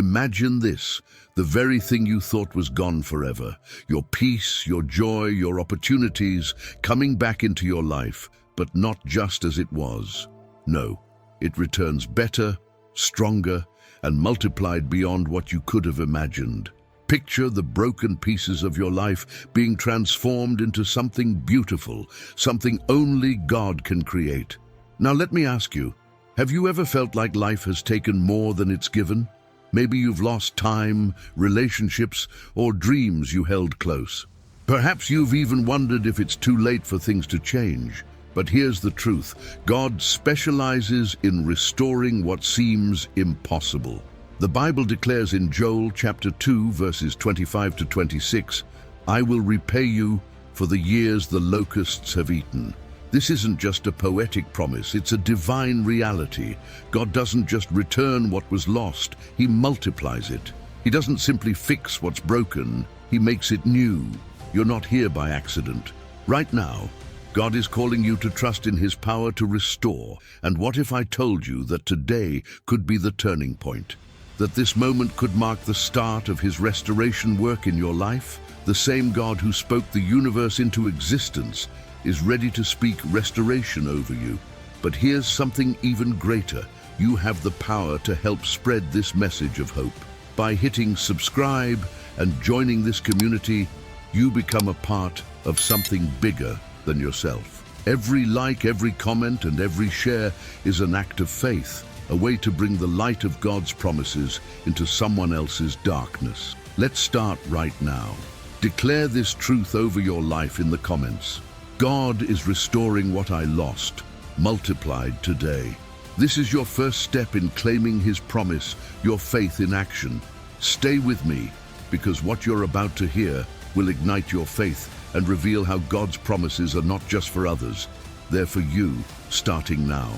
Imagine this, the very thing you thought was gone forever. Your peace, your joy, your opportunities coming back into your life, but not just as it was. No, it returns better, stronger, and multiplied beyond what you could have imagined. Picture the broken pieces of your life being transformed into something beautiful, something only God can create. Now let me ask you, have you ever felt like life has taken more than it's given? Maybe you've lost time, relationships, or dreams you held close. Perhaps you've even wondered if it's too late for things to change. But here's the truth. God specializes in restoring what seems impossible. The Bible declares in Joel chapter 2, verses 25 to 26, "I will repay you for the years the locusts have eaten." This isn't just a poetic promise, it's a divine reality. God doesn't just return what was lost, He multiplies it. He doesn't simply fix what's broken, He makes it new. You're not here by accident. Right now, God is calling you to trust in His power to restore. And what if I told you that today could be the turning point? That this moment could mark the start of His restoration work in your life? The same God who spoke the universe into existence is ready to speak restoration over you. But here's something even greater. You have the power to help spread this message of hope. By hitting subscribe and joining this community, you become a part of something bigger than yourself. Every like, every comment, and every share is an act of faith, a way to bring the light of God's promises into someone else's darkness. Let's start right now. Declare this truth over your life in the comments. God is restoring what I lost, multiplied today. This is your first step in claiming His promise, your faith in action. Stay with me, because what you're about to hear will ignite your faith and reveal how God's promises are not just for others, they're for you, starting now.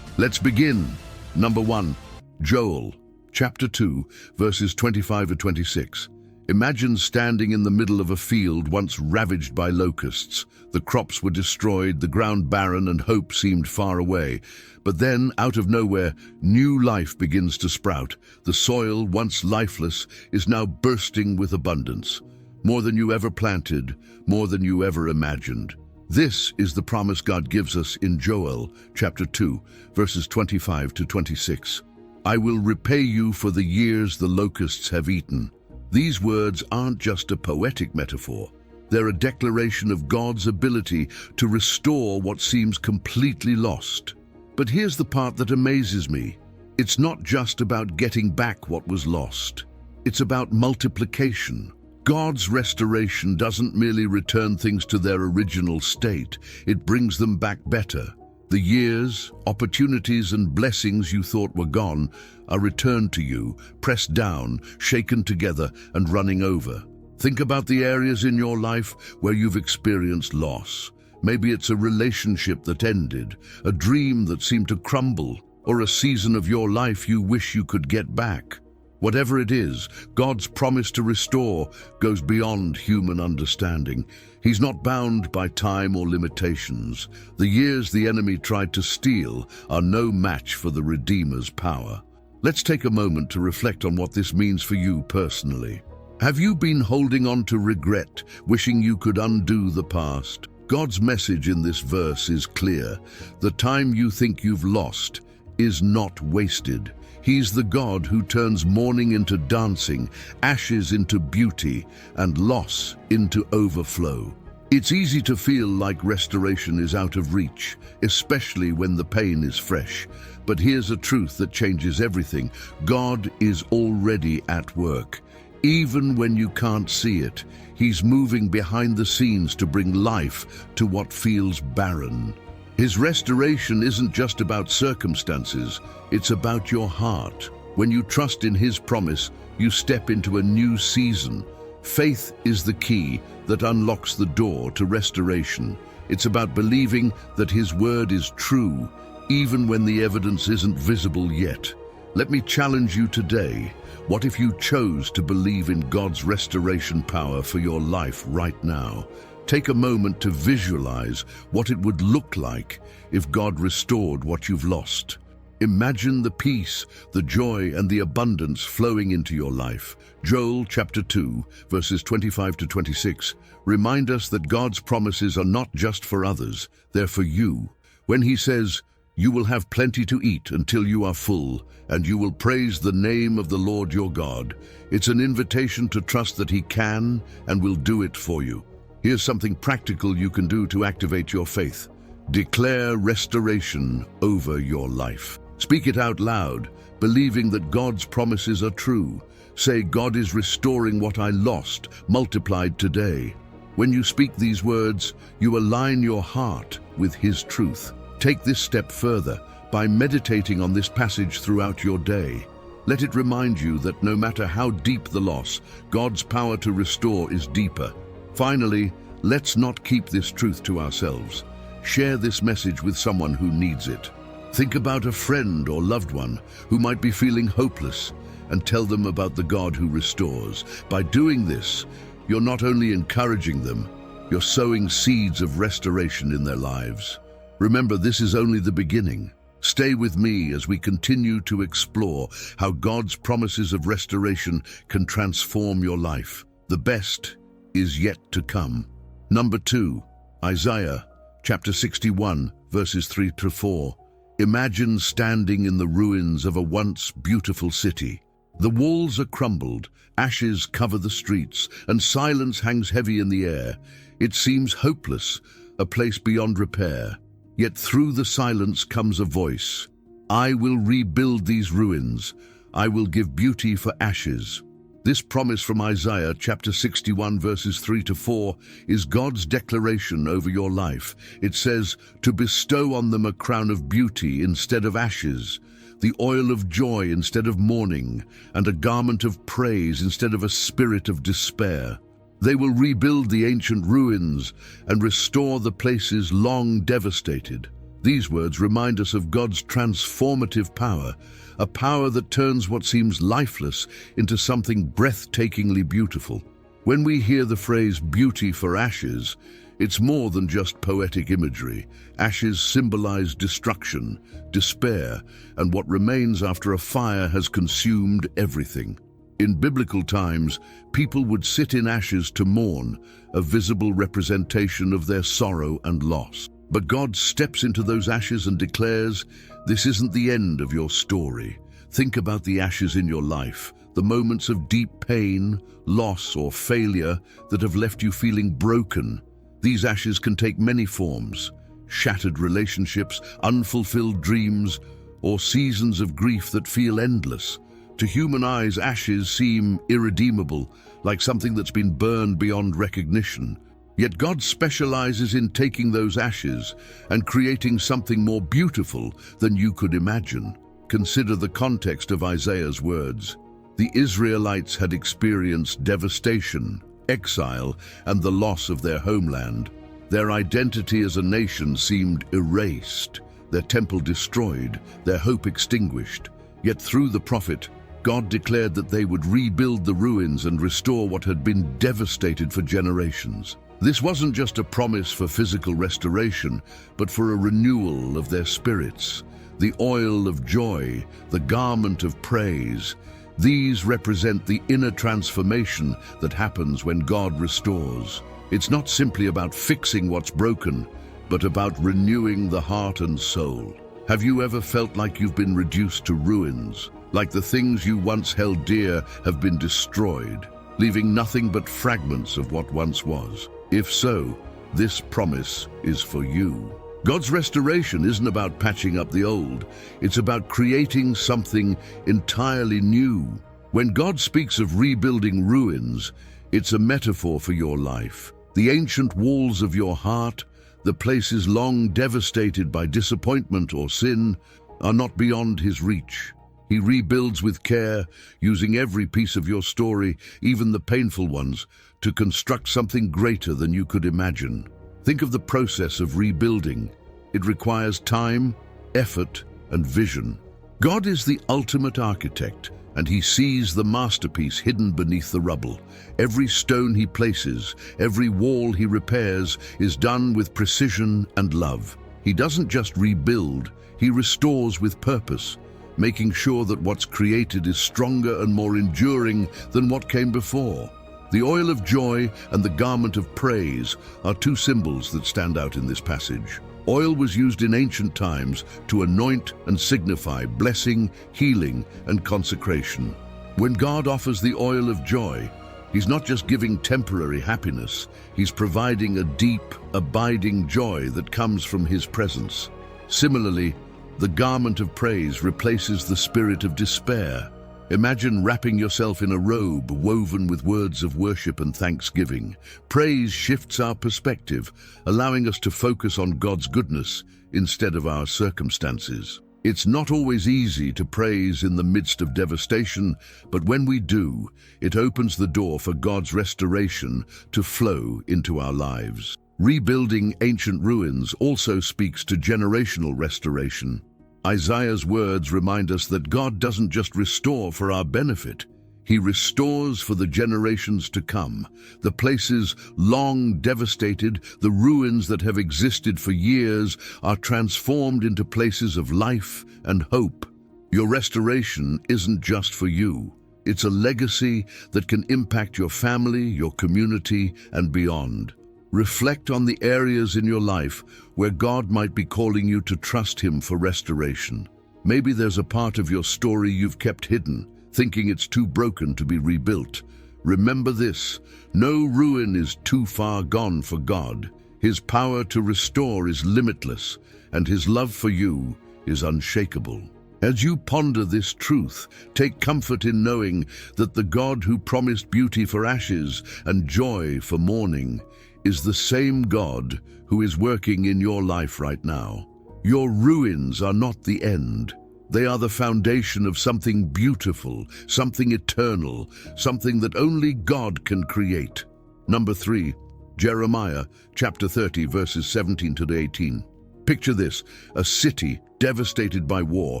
Let's begin. Number 1, Joel, chapter 2, verses 25 to 26. Imagine standing in the middle of a field once ravaged by locusts. The crops were destroyed, the ground barren, and hope seemed far away. But then, out of nowhere, new life begins to sprout. The soil, once lifeless, is now bursting with abundance. More than you ever planted, more than you ever imagined. This is the promise God gives us in Joel, chapter 2, verses 25 to 26. I will repay you for the years the locusts have eaten. These words aren't just a poetic metaphor. They're a declaration of God's ability to restore what seems completely lost. But here's the part that amazes me. It's not just about getting back what was lost. It's about multiplication. God's restoration doesn't merely return things to their original state, it brings them back better. The years, opportunities, and blessings you thought were gone are returned to you, pressed down, shaken together, and running over. Think about the areas in your life where you've experienced loss. Maybe it's a relationship that ended, a dream that seemed to crumble, or a season of your life you wish you could get back. Whatever it is, God's promise to restore goes beyond human understanding. He's not bound by time or limitations. The years the enemy tried to steal are no match for the Redeemer's power. Let's take a moment to reflect on what this means for you personally. Have you been holding on to regret, wishing you could undo the past? God's message in this verse is clear. The time you think you've lost is not wasted. He's the God who turns mourning into dancing, ashes into beauty, and loss into overflow. It's easy to feel like restoration is out of reach, especially when the pain is fresh. But here's a truth that changes everything. God is already at work. Even when you can't see it, He's moving behind the scenes to bring life to what feels barren. His restoration isn't just about circumstances, it's about your heart. When you trust in His promise, you step into a new season. Faith is the key that unlocks the door to restoration. It's about believing that His word is true, even when the evidence isn't visible yet. Let me challenge you today. What if you chose to believe in God's restoration power for your life right now? Take a moment to visualize what it would look like if God restored what you've lost. Imagine the peace, the joy, and the abundance flowing into your life. Joel chapter 2, verses 25 to 26, remind us that God's promises are not just for others, they're for you. When he says, "You will have plenty to eat until you are full, and you will praise the name of the Lord your God," it's an invitation to trust that he can and will do it for you. Here's something practical you can do to activate your faith. Declare restoration over your life. Speak it out loud, believing that God's promises are true. Say, "God is restoring what I lost, multiplied today." When you speak these words, you align your heart with his truth. Take this step further by meditating on this passage throughout your day. Let it remind you that no matter how deep the loss, God's power to restore is deeper. Finally, let's not keep this truth to ourselves. Share this message with someone who needs it. Think about a friend or loved one who might be feeling hopeless and tell them about the God who restores. By doing this, you're not only encouraging them, you're sowing seeds of restoration in their lives. Remember, this is only the beginning. Stay with me as we continue to explore how God's promises of restoration can transform your life. The best is yet to come. Number 2, Isaiah chapter 61, verses 3 to 4. Imagine standing in the ruins of a once beautiful city. The walls are crumbled, ashes cover the streets, and silence hangs heavy in the air. It seems hopeless, a place beyond repair. Yet through the silence comes a voice. "I will rebuild these ruins. I will give beauty for ashes." This promise from Isaiah chapter 61 verses 3 to 4 is God's declaration over your life. It says, to bestow on them a crown of beauty instead of ashes, the oil of joy instead of mourning, and a garment of praise instead of a spirit of despair. They will rebuild the ancient ruins and restore the places long devastated. These words remind us of God's transformative power, a power that turns what seems lifeless into something breathtakingly beautiful. When we hear the phrase beauty for ashes, it's more than just poetic imagery. Ashes symbolize destruction, despair, and what remains after a fire has consumed everything. In biblical times, people would sit in ashes to mourn, a visible representation of their sorrow and loss. But God steps into those ashes and declares, this isn't the end of your story. Think about the ashes in your life, the moments of deep pain, loss, or failure that have left you feeling broken. These ashes can take many forms: shattered relationships, unfulfilled dreams, or seasons of grief that feel endless. To human eyes, ashes seem irredeemable, like something that's been burned beyond recognition. Yet God specializes in taking those ashes and creating something more beautiful than you could imagine. Consider the context of Isaiah's words. The Israelites had experienced devastation, exile, and the loss of their homeland. Their identity as a nation seemed erased, their temple destroyed, their hope extinguished. Yet through the prophet, God declared that they would rebuild the ruins and restore what had been devastated for generations. This wasn't just a promise for physical restoration, but for a renewal of their spirits. The oil of joy, the garment of praise, these represent the inner transformation that happens when God restores. It's not simply about fixing what's broken, but about renewing the heart and soul. Have you ever felt like you've been reduced to ruins, like the things you once held dear have been destroyed, leaving nothing but fragments of what once was? If so, this promise is for you. God's restoration isn't about patching up the old, it's about creating something entirely new. When God speaks of rebuilding ruins, it's a metaphor for your life. The ancient walls of your heart, the places long devastated by disappointment or sin, are not beyond his reach. He rebuilds with care, using every piece of your story, even the painful ones, to construct something greater than you could imagine. Think of the process of rebuilding. It requires time, effort, and vision. God is the ultimate architect, and he sees the masterpiece hidden beneath the rubble. Every stone he places, every wall he repairs, is done with precision and love. He doesn't just rebuild, He restores with purpose, making sure that what's created is stronger and more enduring than what came before. The oil of joy and the garment of praise are two symbols that stand out in this passage. Oil was used in ancient times to anoint and signify blessing, healing, and consecration. When God offers the oil of joy, He's not just giving temporary happiness, He's providing a deep, abiding joy that comes from His presence. Similarly, the garment of praise replaces the spirit of despair. Imagine wrapping yourself in a robe woven with words of worship and thanksgiving. Praise shifts our perspective, allowing us to focus on God's goodness instead of our circumstances. It's not always easy to praise in the midst of devastation, but when we do, it opens the door for God's restoration to flow into our lives. Rebuilding ancient ruins also speaks to generational restoration. Isaiah's words remind us that God doesn't just restore for our benefit. He restores for the generations to come. The places long devastated, the ruins that have existed for years, are transformed into places of life and hope. Your restoration isn't just for you. It's a legacy that can impact your family, your community, and beyond. Reflect on the areas in your life where God might be calling you to trust Him for restoration. Maybe there's a part of your story you've kept hidden, thinking it's too broken to be rebuilt. Remember this: no ruin is too far gone for God. His power to restore is limitless, and His love for you is unshakable. As you ponder this truth, take comfort in knowing that the God who promised beauty for ashes and joy for mourning is the same God who is working in your life right now. Your ruins are not the end. They are the foundation of something beautiful, something eternal, something that only God can create. Number 3, Jeremiah chapter 30, verses 17 to 18. Picture this: a city devastated by war,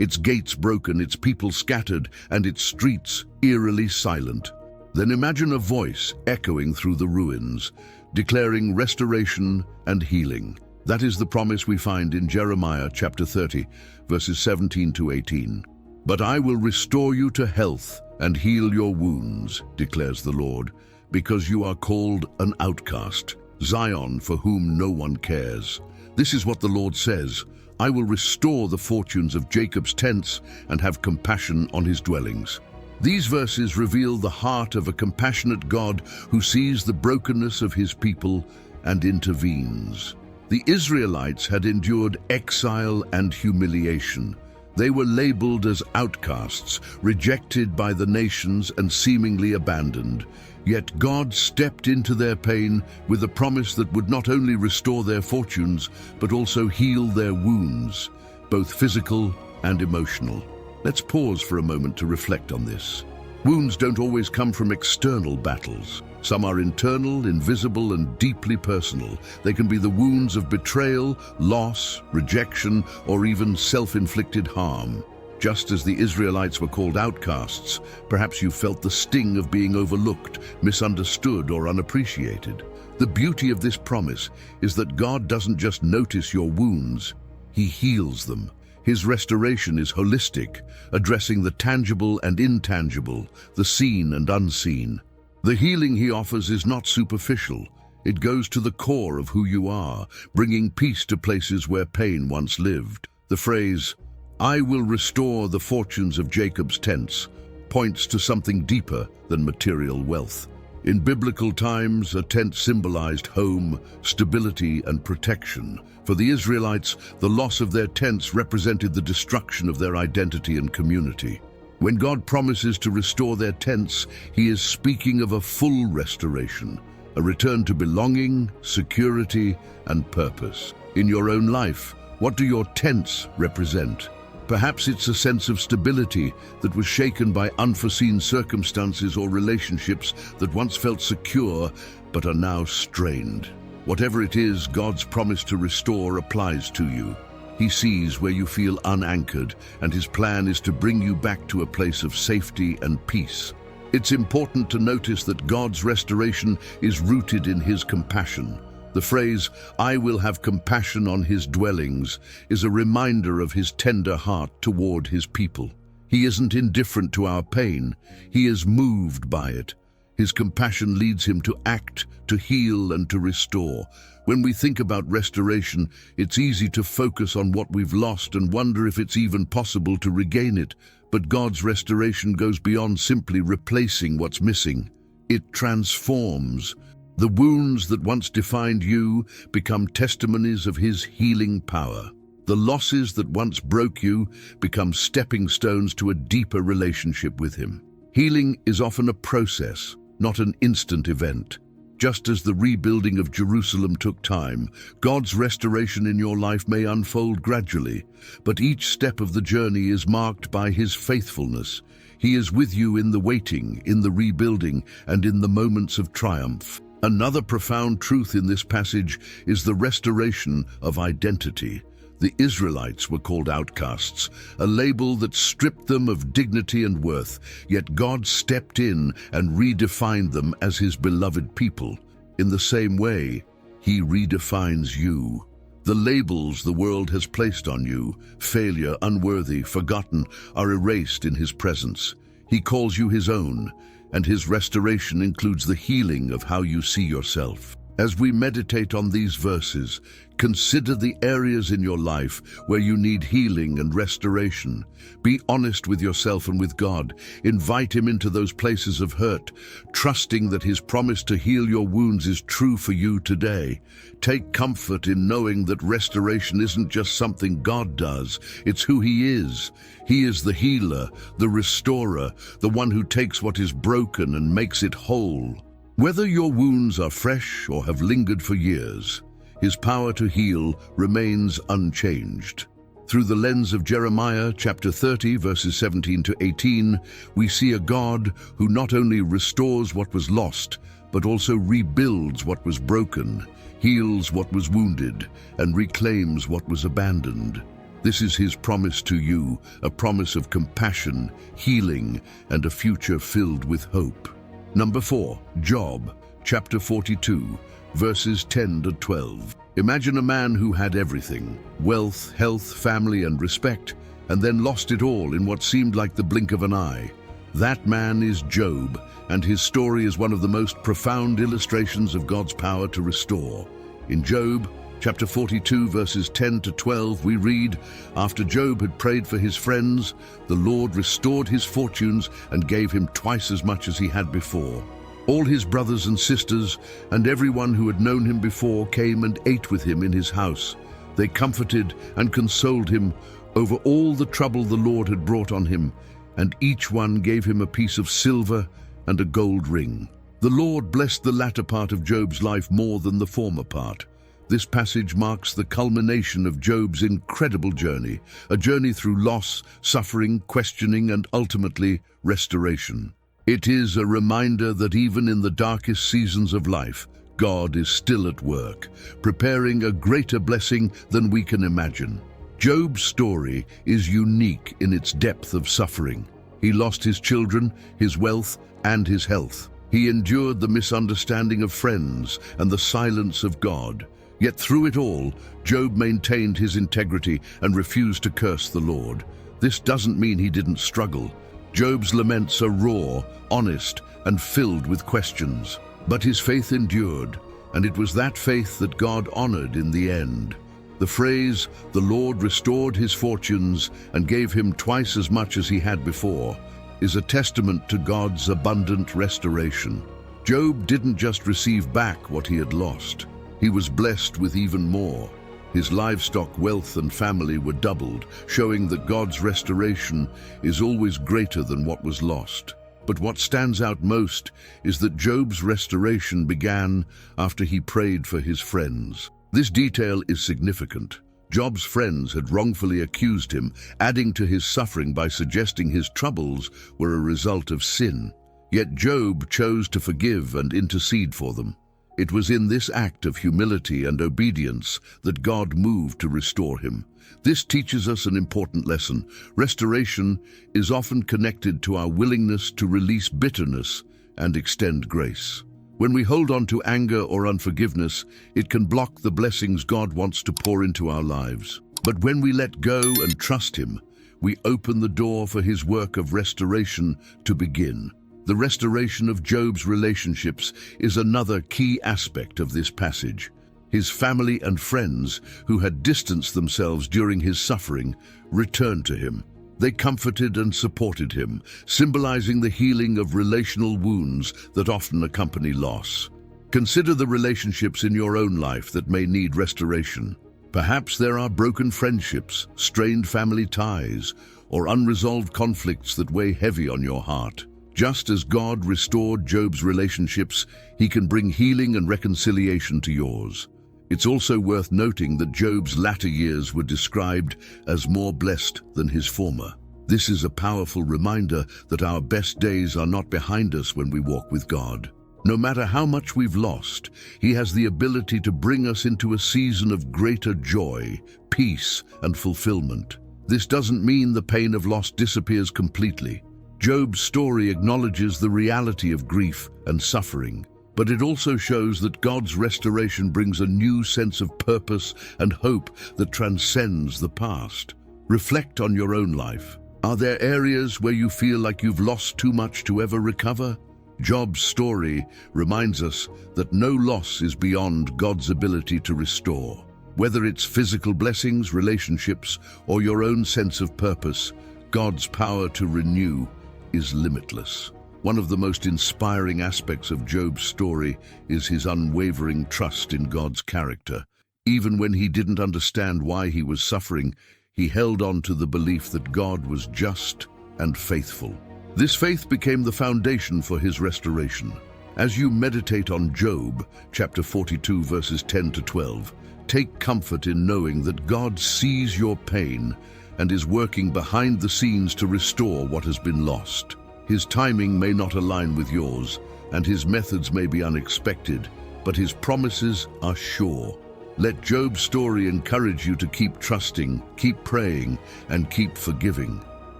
its gates broken, its people scattered, and its streets eerily silent. Then imagine a voice echoing through the ruins, declaring restoration and healing. That is the promise we find in Jeremiah chapter 30, verses 17 to 18. "But I will restore you to health and heal your wounds, declares the Lord, because you are called an outcast, Zion for whom no one cares." This is what the Lord says: "I will restore the fortunes of Jacob's tents and have compassion on his dwellings." These verses reveal the heart of a compassionate God who sees the brokenness of His people and intervenes. The Israelites had endured exile and humiliation. They were labeled as outcasts, rejected by the nations and seemingly abandoned. Yet God stepped into their pain with a promise that would not only restore their fortunes, but also heal their wounds, both physical and emotional. Let's pause for a moment to reflect on this. Wounds don't always come from external battles. Some are internal, invisible, and deeply personal. They can be the wounds of betrayal, loss, rejection, or even self-inflicted harm. Just as the Israelites were called outcasts, perhaps you felt the sting of being overlooked, misunderstood, or unappreciated. The beauty of this promise is that God doesn't just notice your wounds, He heals them. His restoration is holistic, addressing the tangible and intangible, the seen and unseen. The healing He offers is not superficial. It goes to the core of who you are, bringing peace to places where pain once lived. The phrase, "I will restore the fortunes of Jacob's tents," points to something deeper than material wealth. In biblical times, a tent symbolized home, stability, and protection. For the Israelites, the loss of their tents represented the destruction of their identity and community. When God promises to restore their tents, He is speaking of a full restoration, a return to belonging, security, and purpose. In your own life, what do your tents represent? Perhaps it's a sense of stability that was shaken by unforeseen circumstances or relationships that once felt secure but are now strained. Whatever it is, God's promise to restore applies to you. He sees where you feel unanchored, and His plan is to bring you back to a place of safety and peace. It's important to notice that God's restoration is rooted in His compassion. The phrase, "I will have compassion on his dwellings," is a reminder of his tender heart toward his people. He isn't indifferent to our pain. He is moved by it. His compassion leads him to act, to heal, and to restore. When we think about restoration, it's easy to focus on what we've lost and wonder if it's even possible to regain it. But God's restoration goes beyond simply replacing what's missing. It transforms. The wounds that once defined you become testimonies of his healing power. The losses that once broke you become stepping stones to a deeper relationship with him. Healing is often a process, not an instant event. Just as the rebuilding of Jerusalem took time, God's restoration in your life may unfold gradually, but each step of the journey is marked by his faithfulness. He is with you in the waiting, in the rebuilding, and in the moments of triumph. Another profound truth in this passage is the restoration of identity. The Israelites were called outcasts, a label that stripped them of dignity and worth, yet God stepped in and redefined them as his beloved people. In the same way, he redefines you. The labels the world has placed on you, failure, unworthy, forgotten, are erased in his presence. He calls you his own, and his restoration includes the healing of how you see yourself. As we meditate on these verses, consider the areas in your life where you need healing and restoration. Be honest with yourself and with God. Invite him into those places of hurt, trusting that his promise to heal your wounds is true for you today. Take comfort in knowing that restoration isn't just something God does, it's who he is. He is the healer, the restorer, the one who takes what is broken and makes it whole. Whether your wounds are fresh or have lingered for years, his power to heal remains unchanged. Through the lens of Jeremiah chapter 30, verses 17 to 18, we see a God who not only restores what was lost, but also rebuilds what was broken, heals what was wounded, and reclaims what was abandoned. This is his promise to you, a promise of compassion, healing, and a future filled with hope. Number 4, Job, chapter 42, verses 10 to 12. Imagine a man who had everything, wealth, health, family, and respect, and then lost it all in what seemed like the blink of an eye. That man is Job, and his story is one of the most profound illustrations of God's power to restore. In Job, chapter 42, verses 10 to 12, we read, "After Job had prayed for his friends, the Lord restored his fortunes and gave him twice as much as he had before. All his brothers and sisters and everyone who had known him before came and ate with him in his house. They comforted and consoled him over all the trouble the Lord had brought on him, and each one gave him a piece of silver and a gold ring. The Lord blessed the latter part of Job's life more than the former part." This passage marks the culmination of Job's incredible journey, a journey through loss, suffering, questioning, and ultimately restoration. It is a reminder that even in the darkest seasons of life, God is still at work, preparing a greater blessing than we can imagine. Job's story is unique in its depth of suffering. He lost his children, his wealth, and his health. He endured the misunderstanding of friends and the silence of God. Yet through it all, Job maintained his integrity and refused to curse the Lord. This doesn't mean he didn't struggle. Job's laments are raw, honest, and filled with questions. But his faith endured, and it was that faith that God honored in the end. The phrase, "The Lord restored his fortunes and gave him twice as much as he had before," is a testament to God's abundant restoration. Job didn't just receive back what he had lost. He was blessed with even more. His livestock, wealth, and family were doubled, showing that God's restoration is always greater than what was lost. But what stands out most is that Job's restoration began after he prayed for his friends. This detail is significant. Job's friends had wrongfully accused him, adding to his suffering by suggesting his troubles were a result of sin. Yet Job chose to forgive and intercede for them. It was in this act of humility and obedience that God moved to restore him. This teaches us an important lesson. Restoration is often connected to our willingness to release bitterness and extend grace. When we hold on to anger or unforgiveness, it can block the blessings God wants to pour into our lives. But when we let go and trust Him, we open the door for His work of restoration to begin. The restoration of Job's relationships is another key aspect of this passage. His family and friends, who had distanced themselves during his suffering, returned to him. They comforted and supported him, symbolizing the healing of relational wounds that often accompany loss. Consider the relationships in your own life that may need restoration. Perhaps there are broken friendships, strained family ties, or unresolved conflicts that weigh heavy on your heart. Just as God restored Job's relationships, He can bring healing and reconciliation to yours. It's also worth noting that Job's latter years were described as more blessed than his former. This is a powerful reminder that our best days are not behind us when we walk with God. No matter how much we've lost, He has the ability to bring us into a season of greater joy, peace, and fulfillment. This doesn't mean the pain of loss disappears completely. Job's story acknowledges the reality of grief and suffering, but it also shows that God's restoration brings a new sense of purpose and hope that transcends the past. Reflect on your own life. Are there areas where you feel like you've lost too much to ever recover? Job's story reminds us that no loss is beyond God's ability to restore. Whether it's physical blessings, relationships, or your own sense of purpose, God's power to renew is limitless. One of the most inspiring aspects of Job's story is his unwavering trust in God's character. Even when he didn't understand why he was suffering, he held on to the belief that God was just and faithful. This faith became the foundation for his restoration. As you meditate on Job, chapter 42, verses 10 to 12, take comfort in knowing that God sees your pain and is working behind the scenes to restore what has been lost. His timing may not align with yours, and His methods may be unexpected, but His promises are sure. Let Job's story encourage you to keep trusting, keep praying, and keep forgiving.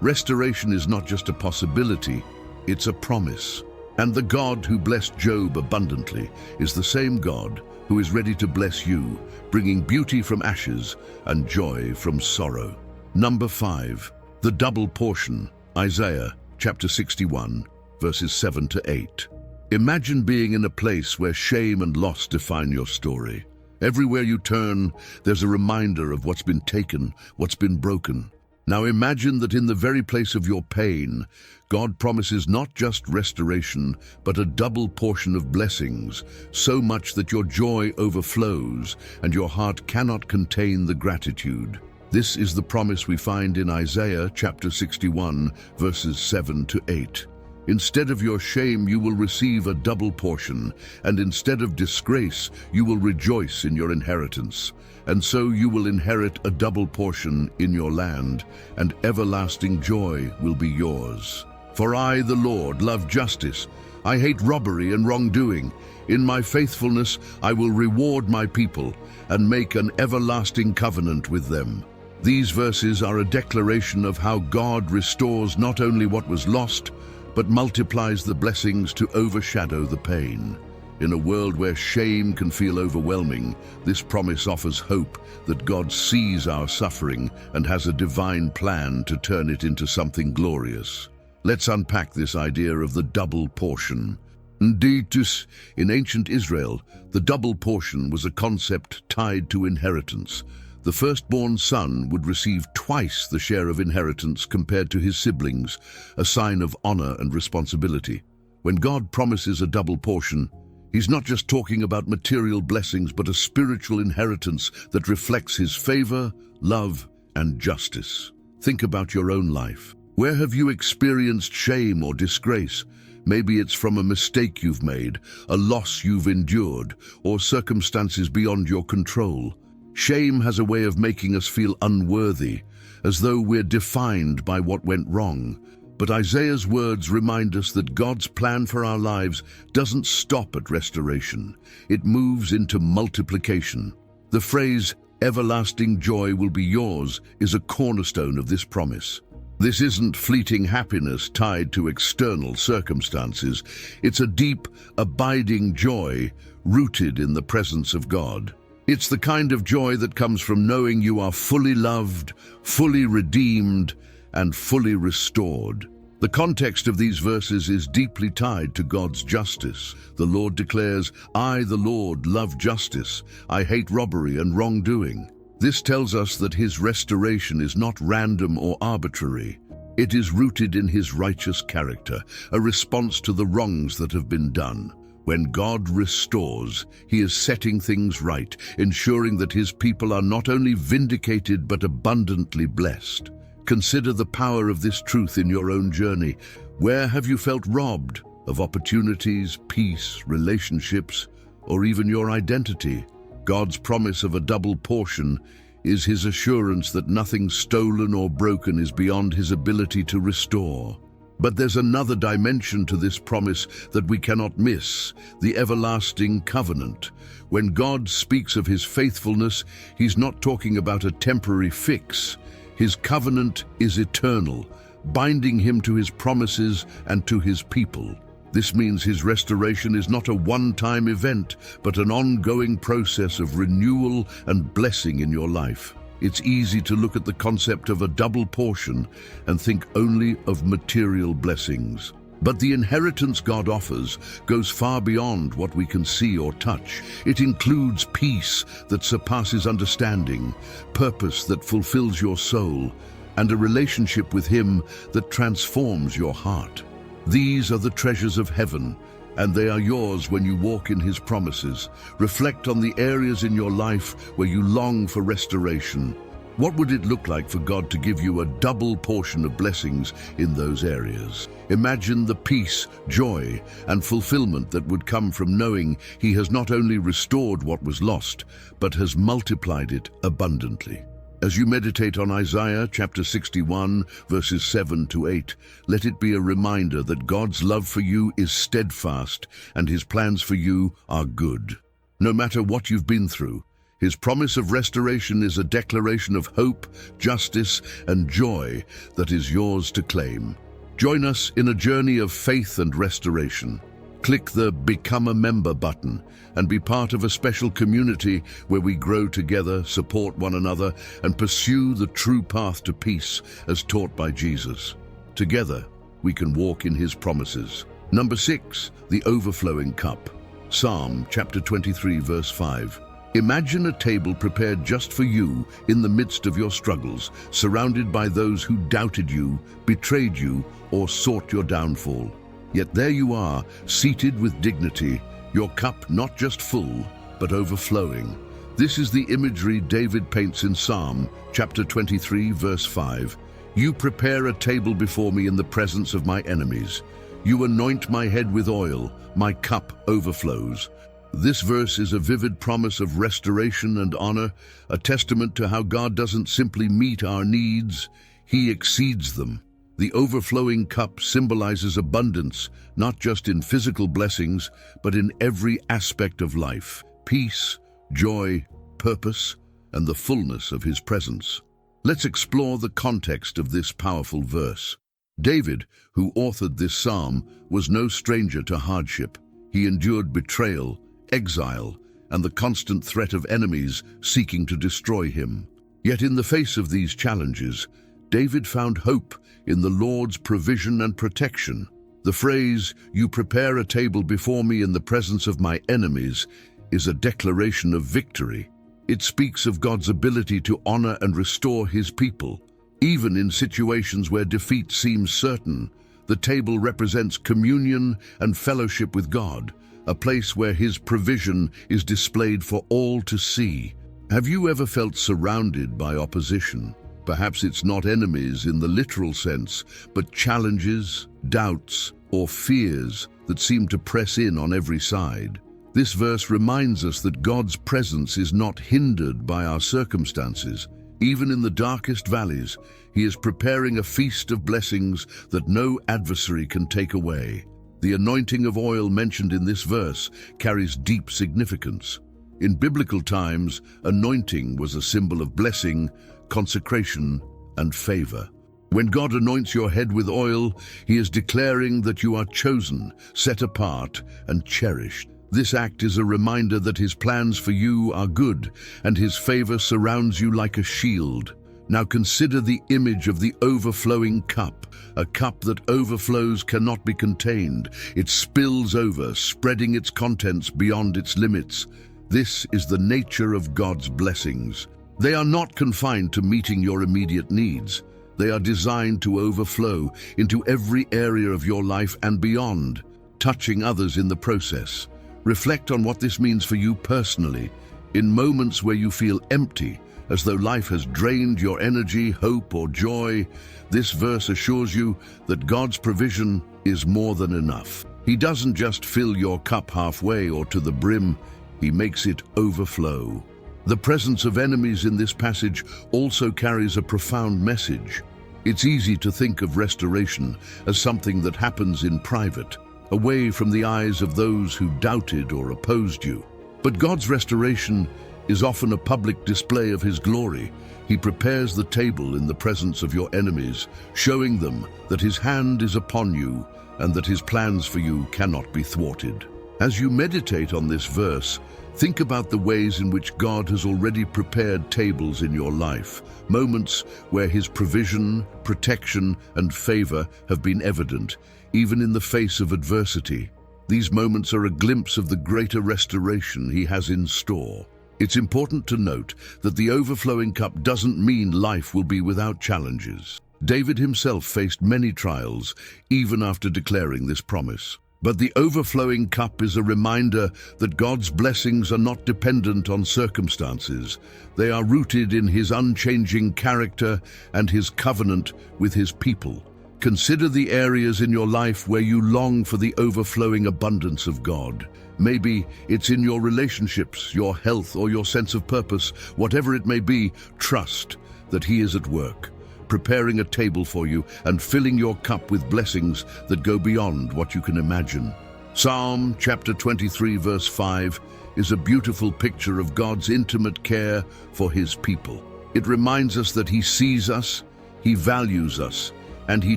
Restoration is not just a possibility, it's a promise. And the God who blessed Job abundantly is the same God who is ready to bless you, bringing beauty from ashes and joy from sorrow. Number 5, the double portion, Isaiah chapter 61, verses 7 to 8. Imagine being in a place where shame and loss define your story. Everywhere you turn, there's a reminder of what's been taken, what's been broken. Now imagine that in the very place of your pain, God promises not just restoration, but a double portion of blessings, so much that your joy overflows and your heart cannot contain the gratitude. This is the promise we find in Isaiah chapter 61, verses 7 to 8. Instead of your shame, you will receive a double portion, and instead of disgrace, you will rejoice in your inheritance. And so you will inherit a double portion in your land, and everlasting joy will be yours. For I, the Lord, love justice. I hate robbery and wrongdoing. In my faithfulness, I will reward my people and make an everlasting covenant with them. These verses are a declaration of how God restores not only what was lost, but multiplies the blessings to overshadow the pain. In a world where shame can feel overwhelming, this promise offers hope that God sees our suffering and has a divine plan to turn it into something glorious. Let's unpack this idea of the double portion. In ancient Israel, the double portion was a concept tied to inheritance. The firstborn son would receive twice the share of inheritance compared to his siblings, a sign of honor and responsibility. When God promises a double portion, He's not just talking about material blessings, but a spiritual inheritance that reflects His favor, love, and justice. Think about your own life. Where have you experienced shame or disgrace? Maybe it's from a mistake you've made, a loss you've endured, or circumstances beyond your control. Shame has a way of making us feel unworthy, as though we're defined by what went wrong. But Isaiah's words remind us that God's plan for our lives doesn't stop at restoration. It moves into multiplication. The phrase, "everlasting joy will be yours," is a cornerstone of this promise. This isn't fleeting happiness tied to external circumstances. It's a deep, abiding joy rooted in the presence of God. It's the kind of joy that comes from knowing you are fully loved, fully redeemed, and fully restored. The context of these verses is deeply tied to God's justice. The Lord declares, "I, the Lord, love justice. I hate robbery and wrongdoing." This tells us that his restoration is not random or arbitrary. It is rooted in his righteous character, a response to the wrongs that have been done. When God restores, he is setting things right, ensuring that his people are not only vindicated but abundantly blessed. Consider the power of this truth in your own journey. Where have you felt robbed of opportunities, peace, relationships, or even your identity? God's promise of a double portion is his assurance that nothing stolen or broken is beyond his ability to restore. But there's another dimension to this promise that we cannot miss: the everlasting covenant. When God speaks of his faithfulness, he's not talking about a temporary fix. His covenant is eternal, binding him to his promises and to his people. This means his restoration is not a one-time event, but an ongoing process of renewal and blessing in your life. It's easy to look at the concept of a double portion and think only of material blessings. But the inheritance God offers goes far beyond what we can see or touch. It includes peace that surpasses understanding, purpose that fulfills your soul, and a relationship with him that transforms your heart. These are the treasures of heaven, and they are yours when you walk in his promises. Reflect on the areas in your life where you long for restoration. What would it look like for God to give you a double portion of blessings in those areas? Imagine the peace, joy, and fulfillment that would come from knowing he has not only restored what was lost, but has multiplied it abundantly. As you meditate on Isaiah chapter 61, verses 7 to 8, let it be a reminder that God's love for you is steadfast and his plans for you are good. No matter what you've been through, his promise of restoration is a declaration of hope, justice, and joy that is yours to claim. Join us in a journey of faith and restoration. Click the Become a Member button and be part of a special community where we grow together, support one another, and pursue the true path to peace as taught by Jesus. Together, we can walk in his promises. Number 6, the overflowing cup. Psalm chapter 23, verse 5. Imagine a table prepared just for you in the midst of your struggles, surrounded by those who doubted you, betrayed you, or sought your downfall. Yet there you are, seated with dignity, your cup not just full, but overflowing. This is the imagery David paints in Psalm chapter 23, verse 5. You prepare a table before me in the presence of my enemies. You anoint my head with oil, my cup overflows. This verse is a vivid promise of restoration and honor, a testament to how God doesn't simply meet our needs, he exceeds them. The overflowing cup symbolizes abundance, not just in physical blessings, but in every aspect of life: peace, joy, purpose, and the fullness of his presence. Let's explore the context of this powerful verse. David, who authored this psalm, was no stranger to hardship. He endured betrayal, exile, and the constant threat of enemies seeking to destroy him. Yet in the face of these challenges, David found hope in the Lord's provision and protection. The phrase, "You prepare a table before me in the presence of my enemies," is a declaration of victory. It speaks of God's ability to honor and restore his people. Even in situations where defeat seems certain, the table represents communion and fellowship with God, a place where his provision is displayed for all to see. Have you ever felt surrounded by opposition? Perhaps it's not enemies in the literal sense, but challenges, doubts, or fears that seem to press in on every side. This verse reminds us that God's presence is not hindered by our circumstances. Even in the darkest valleys, he is preparing a feast of blessings that no adversary can take away. The anointing of oil mentioned in this verse carries deep significance. In biblical times, anointing was a symbol of blessing, consecration, and favor. When God anoints your head with oil, He is declaring that you are chosen, set apart, and cherished. This act is a reminder that His plans for you are good, and His favor surrounds you like a shield. Now consider the image of the overflowing cup. A cup that overflows cannot be contained. It spills over, spreading its contents beyond its limits. This is the nature of God's blessings. They are not confined to meeting your immediate needs. They are designed to overflow into every area of your life and beyond, touching others in the process. Reflect on what this means for you personally. In moments where you feel empty, as though life has drained your energy, hope, or joy, this verse assures you that God's provision is more than enough. He doesn't just fill your cup halfway or to the brim, He makes it overflow. The presence of enemies in this passage also carries a profound message. It's easy to think of restoration as something that happens in private, away from the eyes of those who doubted or opposed you. But God's restoration is often a public display of His glory. He prepares the table in the presence of your enemies, showing them that His hand is upon you and that His plans for you cannot be thwarted. As you meditate on this verse, think about the ways in which God has already prepared tables in your life, moments where His provision, protection, and favor have been evident, even in the face of adversity. These moments are a glimpse of the greater restoration He has in store. It's important to note that the overflowing cup doesn't mean life will be without challenges. David himself faced many trials, even after declaring this promise. But the overflowing cup is a reminder that God's blessings are not dependent on circumstances. They are rooted in His unchanging character and His covenant with His people. Consider the areas in your life where you long for the overflowing abundance of God. Maybe it's in your relationships, your health, or your sense of purpose. Whatever it may be, trust that He is at work, preparing a table for you and filling your cup with blessings that go beyond what you can imagine. Psalm chapter 23 verse 5 is a beautiful picture of God's intimate care for His people. It reminds us that He sees us, He values us, and He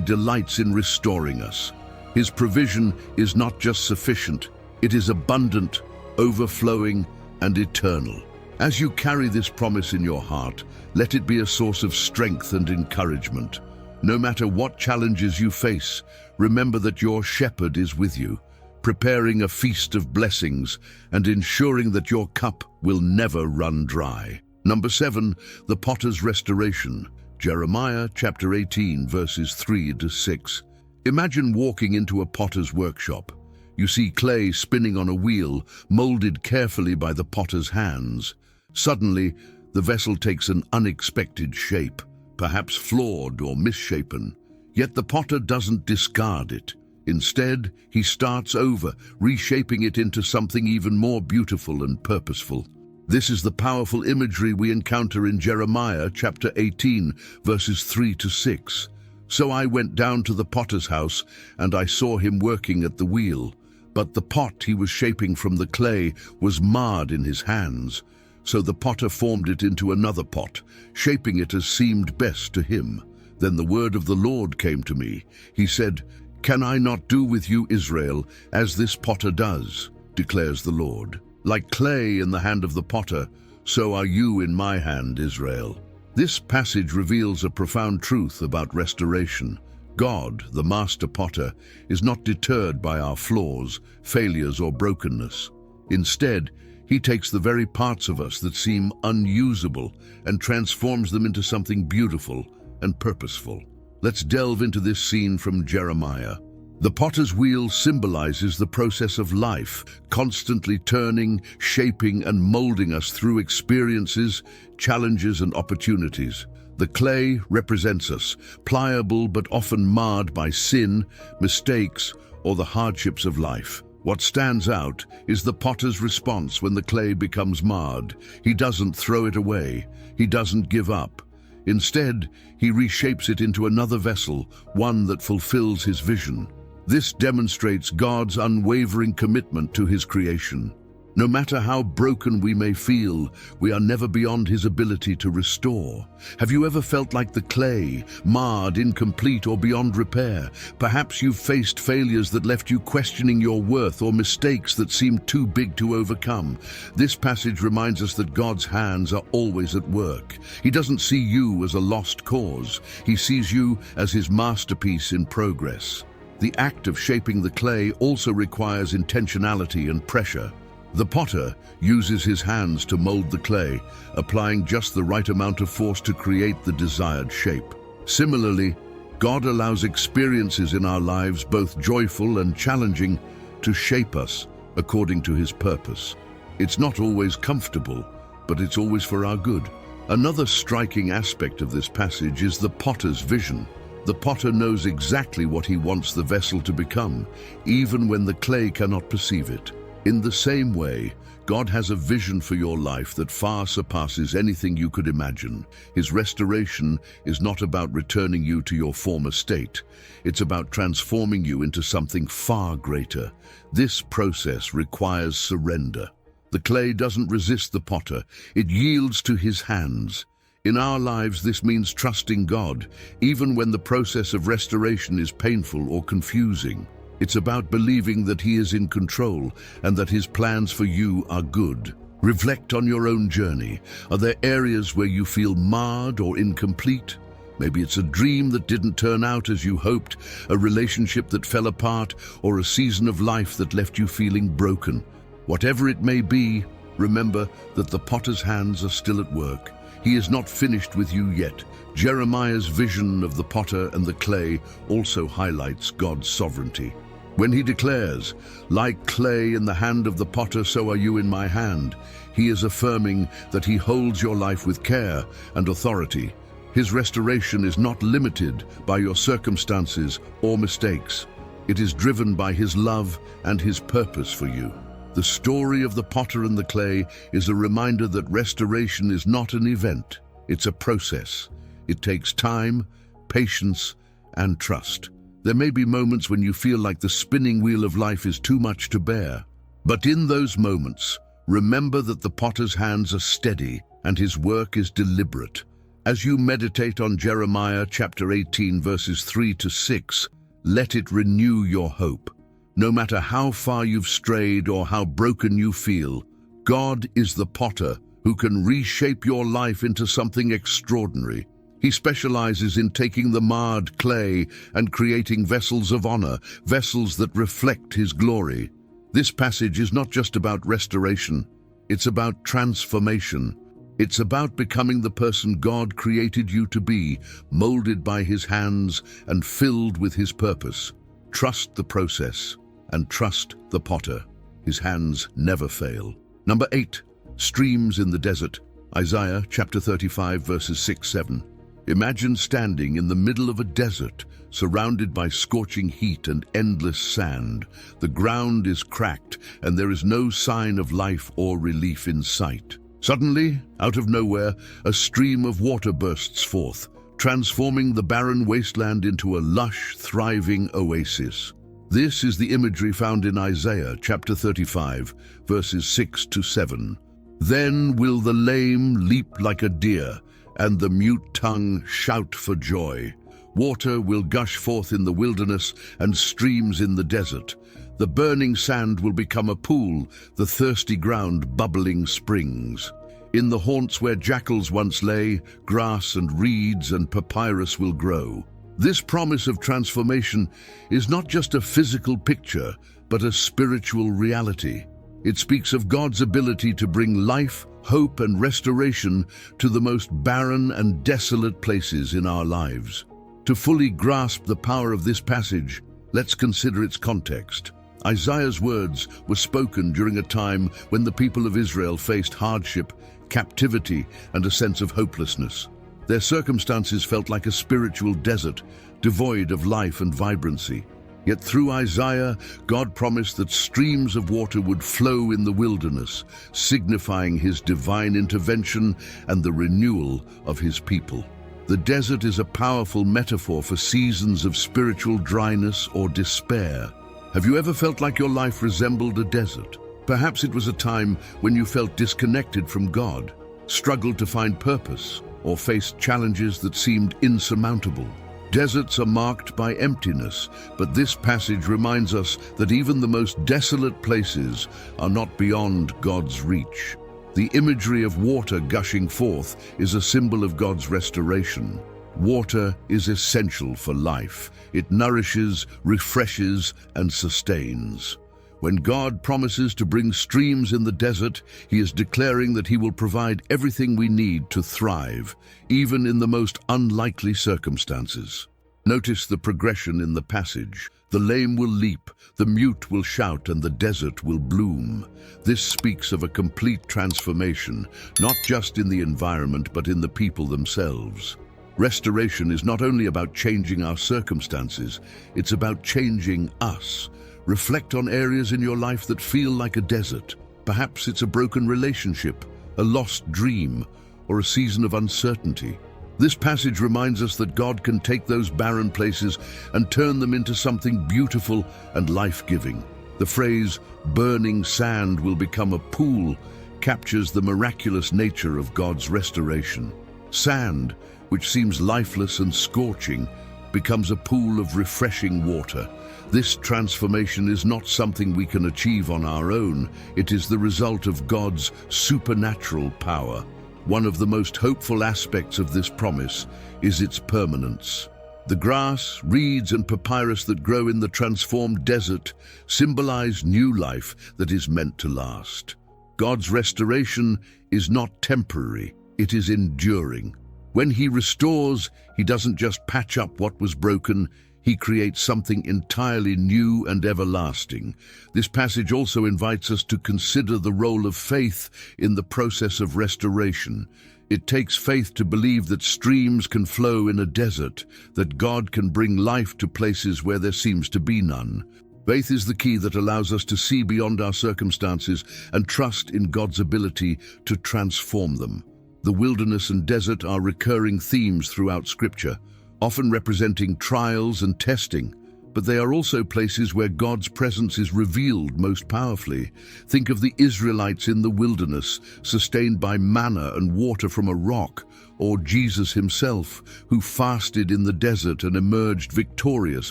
delights in restoring us. His provision is not just sufficient, it is abundant, overflowing, and eternal. As you carry this promise in your heart, let it be a source of strength and encouragement. No matter what challenges you face, remember that your shepherd is with you, preparing a feast of blessings and ensuring that your cup will never run dry. Number 7, the potter's restoration. Jeremiah chapter 18 verses 3 to 6. Imagine walking into a potter's workshop. You see clay spinning on a wheel, molded carefully by the potter's hands. Suddenly, the vessel takes an unexpected shape, perhaps flawed or misshapen. Yet the potter doesn't discard it. Instead, he starts over, reshaping it into something even more beautiful and purposeful. This is the powerful imagery we encounter in Jeremiah chapter 18, verses 3 to 6. So I went down to the potter's house, and I saw him working at the wheel. But the pot he was shaping from the clay was marred in his hands. So the potter formed it into another pot, shaping it as seemed best to him. Then the word of the Lord came to me. He said, "Can I not do with you, Israel, as this potter does, declares the Lord. Like clay in the hand of the potter, so are you in my hand, Israel." This passage reveals a profound truth about restoration. God, the master potter, is not deterred by our flaws, failures, or brokenness. Instead, He takes the very parts of us that seem unusable and transforms them into something beautiful and purposeful. Let's delve into this scene from Jeremiah. The potter's wheel symbolizes the process of life, constantly turning, shaping, and molding us through experiences, challenges, and opportunities. The clay represents us, pliable but often marred by sin, mistakes, or the hardships of life. What stands out is the potter's response when the clay becomes marred. He doesn't throw it away. He doesn't give up. Instead, he reshapes it into another vessel, one that fulfills his vision. This demonstrates God's unwavering commitment to his creation. No matter how broken we may feel, we are never beyond his ability to restore. Have you ever felt like the clay, marred, incomplete, or beyond repair? Perhaps you've faced failures that left you questioning your worth, or mistakes that seemed too big to overcome. This passage reminds us that God's hands are always at work. He doesn't see you as a lost cause. He sees you as his masterpiece in progress. The act of shaping the clay also requires intentionality and pressure. The potter uses his hands to mold the clay, applying just the right amount of force to create the desired shape. Similarly, God allows experiences in our lives, both joyful and challenging, to shape us according to his purpose. It's not always comfortable, but it's always for our good. Another striking aspect of this passage is the potter's vision. The potter knows exactly what he wants the vessel to become, even when the clay cannot perceive it. In the same way, God has a vision for your life that far surpasses anything you could imagine. His restoration is not about returning you to your former state. It's about transforming you into something far greater. This process requires surrender. The clay doesn't resist the potter, it yields to his hands. In our lives, this means trusting God, even when the process of restoration is painful or confusing. It's about believing that he is in control and that his plans for you are good. Reflect on your own journey. Are there areas where you feel marred or incomplete? Maybe it's a dream that didn't turn out as you hoped, a relationship that fell apart, or a season of life that left you feeling broken. Whatever it may be, remember that the potter's hands are still at work. He is not finished with you yet. Jeremiah's vision of the potter and the clay also highlights God's sovereignty. When he declares, "Like clay in the hand of the potter, so are you in my hand," he is affirming that he holds your life with care and authority. His restoration is not limited by your circumstances or mistakes. It is driven by his love and his purpose for you. The story of the potter and the clay is a reminder that restoration is not an event, it's a process. It takes time, patience, and trust. There may be moments when you feel like the spinning wheel of life is too much to bear. But in those moments, remember that the potter's hands are steady and his work is deliberate. As you meditate on Jeremiah chapter 18, verses 3 to 6, let it renew your hope. No matter how far you've strayed or how broken you feel, God is the potter who can reshape your life into something extraordinary. He specializes in taking the marred clay and creating vessels of honor, vessels that reflect his glory. This passage is not just about restoration, it's about transformation. It's about becoming the person God created you to be, molded by his hands and filled with his purpose. Trust the process and trust the potter. His hands never fail. Number 8, streams in the desert. Isaiah chapter 35, verses 6-7. Imagine standing in the middle of a desert, surrounded by scorching heat and endless sand. The ground is cracked, and there is no sign of life or relief in sight. Suddenly, out of nowhere, a stream of water bursts forth, transforming the barren wasteland into a lush, thriving oasis. This is the imagery found in Isaiah chapter 35, verses 6-7. Then will the lame leap like a deer, and the mute tongue shout for joy. Water will gush forth in the wilderness and streams in the desert. The burning sand will become a pool, the thirsty ground bubbling springs. In the haunts where jackals once lay, grass and reeds and papyrus will grow. This promise of transformation is not just a physical picture, but a spiritual reality. It speaks of God's ability to bring life, hope, and restoration to the most barren and desolate places in our lives. To fully grasp the power of this passage, let's consider its context. Isaiah's words were spoken during a time when the people of Israel faced hardship, captivity, and a sense of hopelessness. Their circumstances felt like a spiritual desert, devoid of life and vibrancy. Yet through Isaiah, God promised that streams of water would flow in the wilderness, signifying his divine intervention and the renewal of his people. The desert is a powerful metaphor for seasons of spiritual dryness or despair. Have you ever felt like your life resembled a desert? Perhaps it was a time when you felt disconnected from God, struggled to find purpose, or faced challenges that seemed insurmountable. Deserts are marked by emptiness, but this passage reminds us that even the most desolate places are not beyond God's reach. The imagery of water gushing forth is a symbol of God's restoration. Water is essential for life. It nourishes, refreshes, and sustains. When God promises to bring streams in the desert, He is declaring that He will provide everything we need to thrive, even in the most unlikely circumstances. Notice the progression in the passage. The lame will leap, the mute will shout, and the desert will bloom. This speaks of a complete transformation, not just in the environment, but in the people themselves. Restoration is not only about changing our circumstances, it's about changing us. Reflect on areas in your life that feel like a desert. Perhaps it's a broken relationship, a lost dream, or a season of uncertainty. This passage reminds us that God can take those barren places and turn them into something beautiful and life-giving. The phrase, "burning sand will become a pool," captures the miraculous nature of God's restoration. Sand, which seems lifeless and scorching, becomes a pool of refreshing water. This transformation is not something we can achieve on our own. It is the result of God's supernatural power. One of the most hopeful aspects of this promise is its permanence. The grass, reeds, and papyrus that grow in the transformed desert symbolize new life that is meant to last. God's restoration is not temporary, it is enduring. When He restores, He doesn't just patch up what was broken, He creates something entirely new and everlasting. This passage also invites us to consider the role of faith in the process of restoration. It takes faith to believe that streams can flow in a desert, that God can bring life to places where there seems to be none. Faith is the key that allows us to see beyond our circumstances and trust in God's ability to transform them. The wilderness and desert are recurring themes throughout Scripture, often representing trials and testing, but they are also places where God's presence is revealed most powerfully. Think of the Israelites in the wilderness, sustained by manna and water from a rock, or Jesus Himself, who fasted in the desert and emerged victorious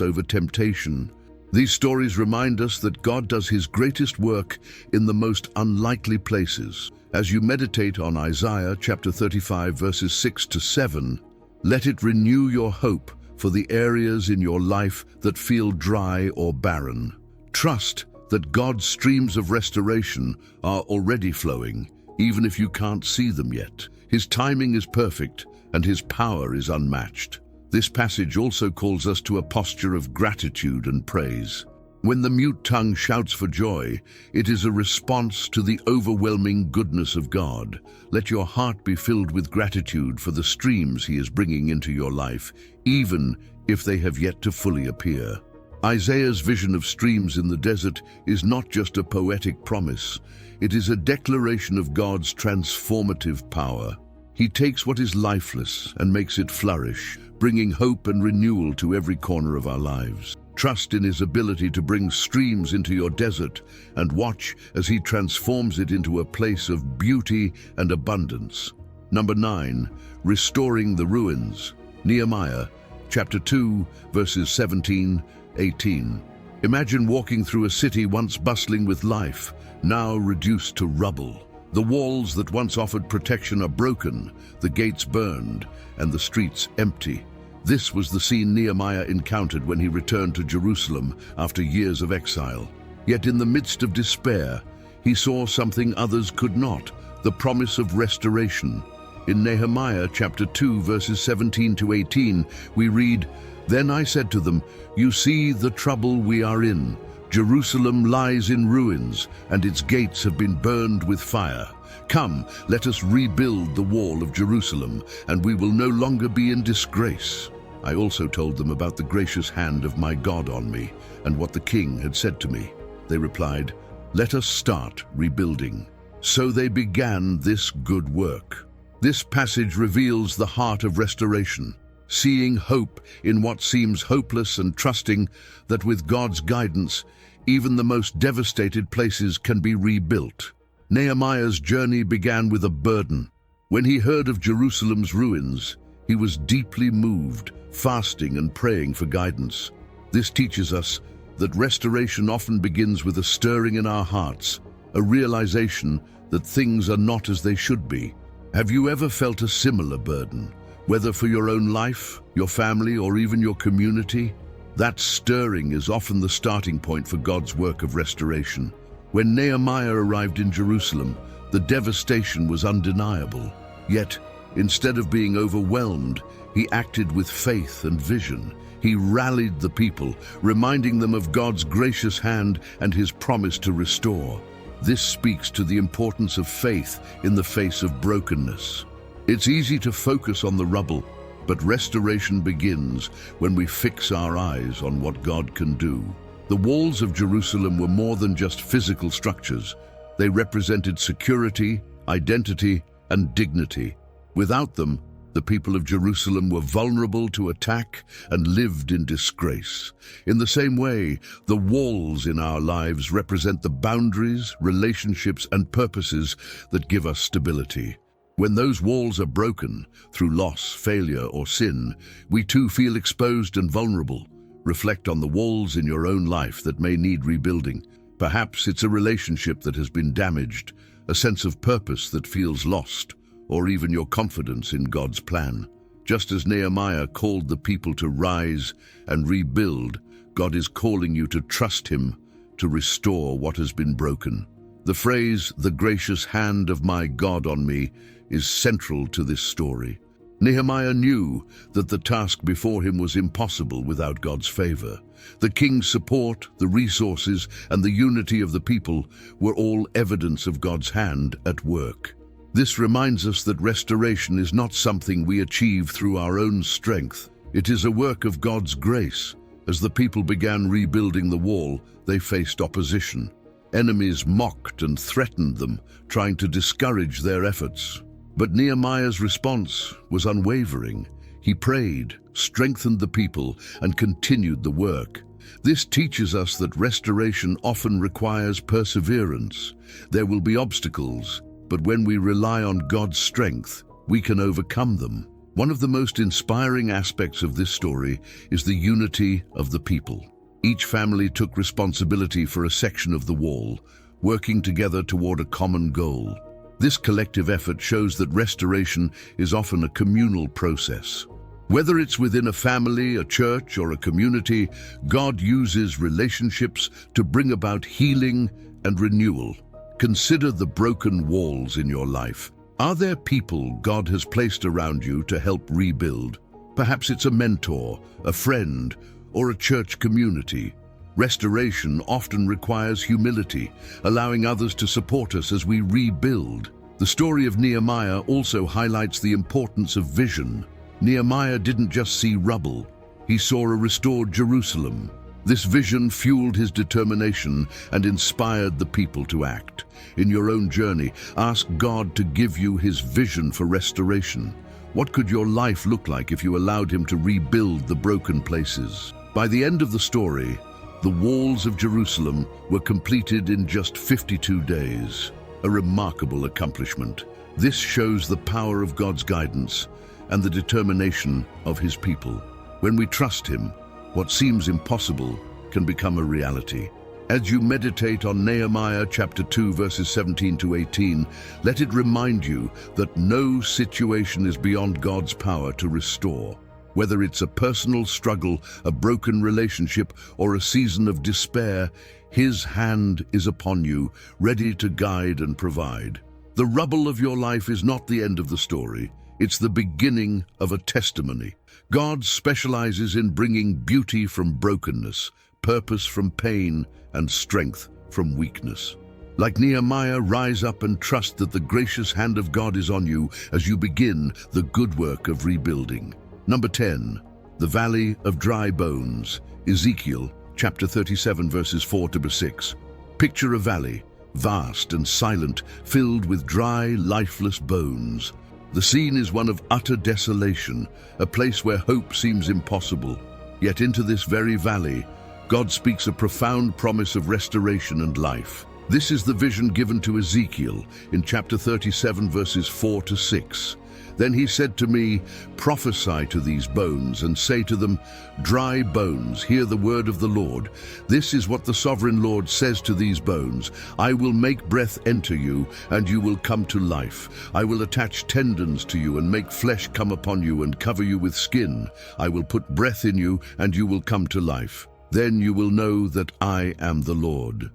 over temptation. These stories remind us that God does His greatest work in the most unlikely places. As you meditate on Isaiah chapter 35, verses 6 to 7, let it renew your hope for the areas in your life that feel dry or barren. Trust that God's streams of restoration are already flowing, even if you can't see them yet. His timing is perfect and His power is unmatched. This passage also calls us to a posture of gratitude and praise. When the mute tongue shouts for joy, it is a response to the overwhelming goodness of God. Let your heart be filled with gratitude for the streams He is bringing into your life, even if they have yet to fully appear. Isaiah's vision of streams in the desert is not just a poetic promise. It is a declaration of God's transformative power. He takes what is lifeless and makes it flourish, bringing hope and renewal to every corner of our lives. Trust in His ability to bring streams into your desert and watch as He transforms it into a place of beauty and abundance. Number 9, restoring the ruins. Nehemiah chapter 2, verses 17-18. Imagine walking through a city once bustling with life, now reduced to rubble. The walls that once offered protection are broken, the gates burned, and the streets empty. This was the scene Nehemiah encountered when he returned to Jerusalem after years of exile. Yet in the midst of despair, he saw something others could not, the promise of restoration. In Nehemiah chapter 2, verses 17-18, we read, "Then I said to them, 'You see the trouble we are in. Jerusalem lies in ruins, and its gates have been burned with fire. Come, let us rebuild the wall of Jerusalem, and we will no longer be in disgrace.' I also told them about the gracious hand of my God on me, and what the king had said to me. They replied, 'Let us start rebuilding.' So they began this good work." This passage reveals the heart of restoration. seeing hope in what seems hopeless and trusting that with God's guidance, even the most devastated places can be rebuilt. Nehemiah's journey began with a burden. When he heard of Jerusalem's ruins, he was deeply moved, fasting and praying for guidance. This teaches us that restoration often begins with a stirring in our hearts, a realization that things are not as they should be. Have you ever felt a similar burden, whether for your own life, your family, or even your community? That stirring is often the starting point for God's work of restoration. When Nehemiah arrived in Jerusalem, the devastation was undeniable. Yet, instead of being overwhelmed, he acted with faith and vision. He rallied the people, reminding them of God's gracious hand and his promise to restore. This speaks to the importance of faith in the face of brokenness. It's easy to focus on the rubble, but restoration begins when we fix our eyes on what God can do. The walls of Jerusalem were more than just physical structures. They represented security, identity, and dignity. Without them, the people of Jerusalem were vulnerable to attack and lived in disgrace. In the same way, the walls in our lives represent the boundaries, relationships, and purposes that give us stability. When those walls are broken, through loss, failure, or sin, we too feel exposed and vulnerable. Reflect on the walls in your own life that may need rebuilding. Perhaps it's a relationship that has been damaged, a sense of purpose that feels lost, or even your confidence in God's plan. Just as Nehemiah called the people to rise and rebuild, God is calling you to trust him to restore what has been broken. The phrase, "the gracious hand of my God on me," is central to this story. Nehemiah knew that the task before him was impossible without God's favor. The king's support, the resources, and the unity of the people were all evidence of God's hand at work. This reminds us that restoration is not something we achieve through our own strength. It is a work of God's grace. As the people began rebuilding the wall, they faced opposition. Enemies mocked and threatened them, trying to discourage their efforts. But Nehemiah's response was unwavering. He prayed, strengthened the people, and continued the work. This teaches us that restoration often requires perseverance. There will be obstacles, but when we rely on God's strength, we can overcome them. One of the most inspiring aspects of this story is the unity of the people. Each family took responsibility for a section of the wall, working together toward a common goal. This collective effort shows that restoration is often a communal process. Whether it's within a family, a church, or a community, God uses relationships to bring about healing and renewal. Consider the broken walls in your life. Are there people God has placed around you to help rebuild? Perhaps it's a mentor, a friend, or a church community. Restoration often requires humility, allowing others to support us as we rebuild. The story of Nehemiah also highlights the importance of vision. Nehemiah didn't just see rubble, he saw a restored Jerusalem. This vision fueled his determination and inspired the people to act. In your own journey, ask God to give you his vision for restoration. What could your life look like if you allowed him to rebuild the broken places? By the end of the story, the walls of Jerusalem were completed in just 52 days, a remarkable accomplishment. This shows the power of God's guidance and the determination of his people. When we trust him, what seems impossible can become a reality. As you meditate on Nehemiah chapter 2 verses 17 to 18, let it remind you that no situation is beyond God's power to restore. Whether it's a personal struggle, a broken relationship, or a season of despair, his hand is upon you, ready to guide and provide. The rubble of your life is not the end of the story. It's the beginning of a testimony. God specializes in bringing beauty from brokenness, purpose from pain, and strength from weakness. Like Nehemiah, rise up and trust that the gracious hand of God is on you as you begin the good work of rebuilding. Number 10, the Valley of Dry Bones, Ezekiel chapter 37 verses 4 to 6. Picture a valley, vast and silent, filled with dry, lifeless bones. The scene is one of utter desolation, a place where hope seems impossible. Yet into this very valley, God speaks a profound promise of restoration and life. This is the vision given to Ezekiel in chapter 37, verses 4 to 6. Then he said to me, "Prophesy to these bones and say to them, 'Dry bones, hear the word of the Lord. This is what the sovereign Lord says to these bones. I will make breath enter you, and you will come to life. I will attach tendons to you and make flesh come upon you and cover you with skin. I will put breath in you, and you will come to life. Then you will know that I am the Lord.'"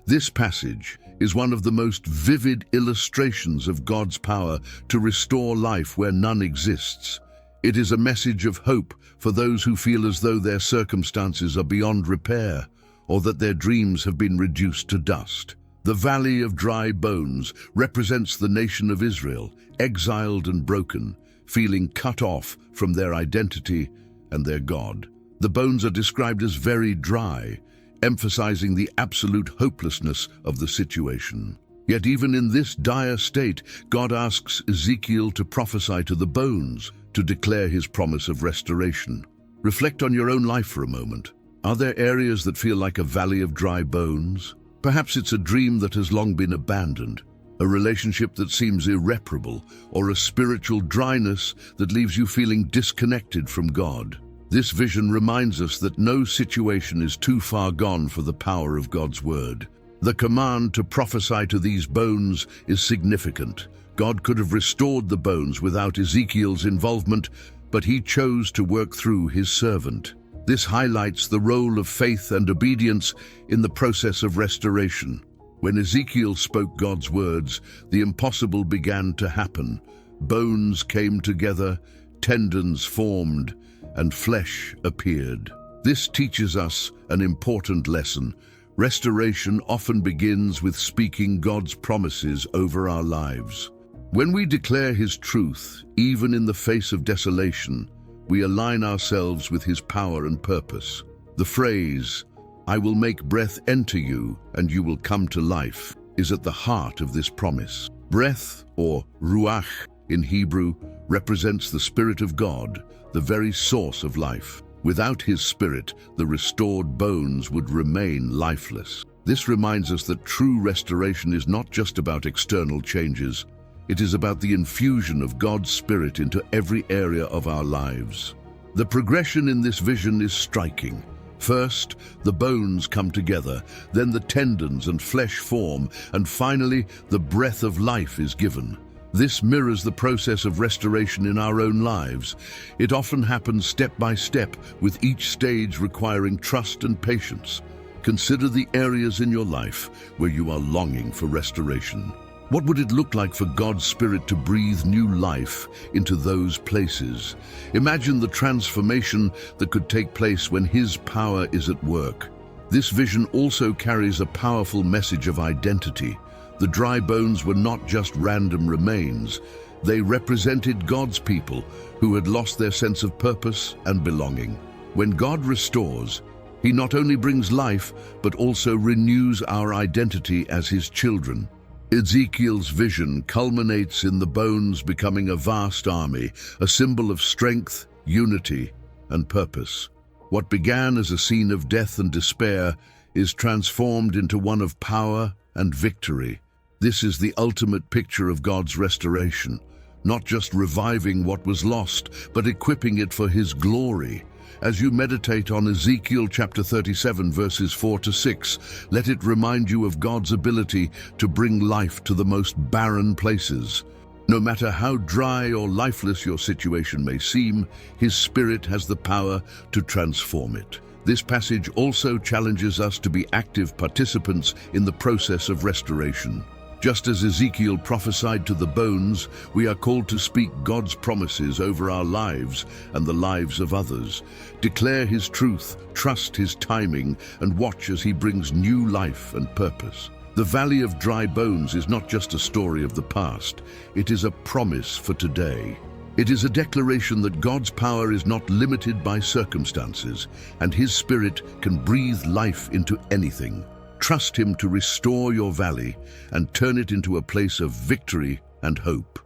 This passage is one of the most vivid illustrations of God's power to restore life where none exists. It is a message of hope for those who feel as though their circumstances are beyond repair or that their dreams have been reduced to dust. The Valley of Dry Bones represents the nation of Israel, exiled and broken, feeling cut off from their identity and their God. The bones are described as very dry, emphasizing the absolute hopelessness of the situation. Yet even in this dire state, God asks Ezekiel to prophesy to the bones, to declare his promise of restoration. Reflect on your own life for a moment. Are there areas that feel like a valley of dry bones? Perhaps it's a dream that has long been abandoned, a relationship that seems irreparable, or a spiritual dryness that leaves you feeling disconnected from God. This vision reminds us that no situation is too far gone for the power of God's word. The command to prophesy to these bones is significant. God could have restored the bones without Ezekiel's involvement, but he chose to work through his servant. This highlights the role of faith and obedience in the process of restoration. When Ezekiel spoke God's words, the impossible began to happen. Bones came together, tendons formed, and flesh appeared. This teaches us an important lesson. Restoration often begins with speaking God's promises over our lives. When we declare his truth, even in the face of desolation, we align ourselves with his power and purpose. The phrase, "I will make breath enter you, and you will come to life," is at the heart of this promise. Breath, or ruach in Hebrew, represents the Spirit of God, the very source of life. Without his Spirit, the restored bones would remain lifeless. This reminds us that true restoration is not just about external changes. It is about the infusion of God's Spirit into every area of our lives. The progression in this vision is striking. First, the bones come together, then the tendons and flesh form, and finally, the breath of life is given. This mirrors the process of restoration in our own lives. It often happens step by step, with each stage requiring trust and patience. Consider the areas in your life where you are longing for restoration. What would it look like for God's Spirit to breathe new life into those places? Imagine the transformation that could take place when his power is at work. This vision also carries a powerful message of identity. The dry bones were not just random remains. They represented God's people who had lost their sense of purpose and belonging. When God restores, he not only brings life, but also renews our identity as his children. Ezekiel's vision culminates in the bones becoming a vast army, a symbol of strength, unity, and purpose. What began as a scene of death and despair is transformed into one of power and victory. This is the ultimate picture of God's restoration, not just reviving what was lost, but equipping it for his glory. As you meditate on Ezekiel chapter 37, verses 4 to 6, let it remind you of God's ability to bring life to the most barren places. No matter how dry or lifeless your situation may seem, his Spirit has the power to transform it. This passage also challenges us to be active participants in the process of restoration. Just as Ezekiel prophesied to the bones, we are called to speak God's promises over our lives and the lives of others. Declare his truth, trust his timing, and watch as he brings new life and purpose. The Valley of Dry Bones is not just a story of the past, it is a promise for today. It is a declaration that God's power is not limited by circumstances, and his Spirit can breathe life into anything. Trust him to restore your valley and turn it into a place of victory and hope.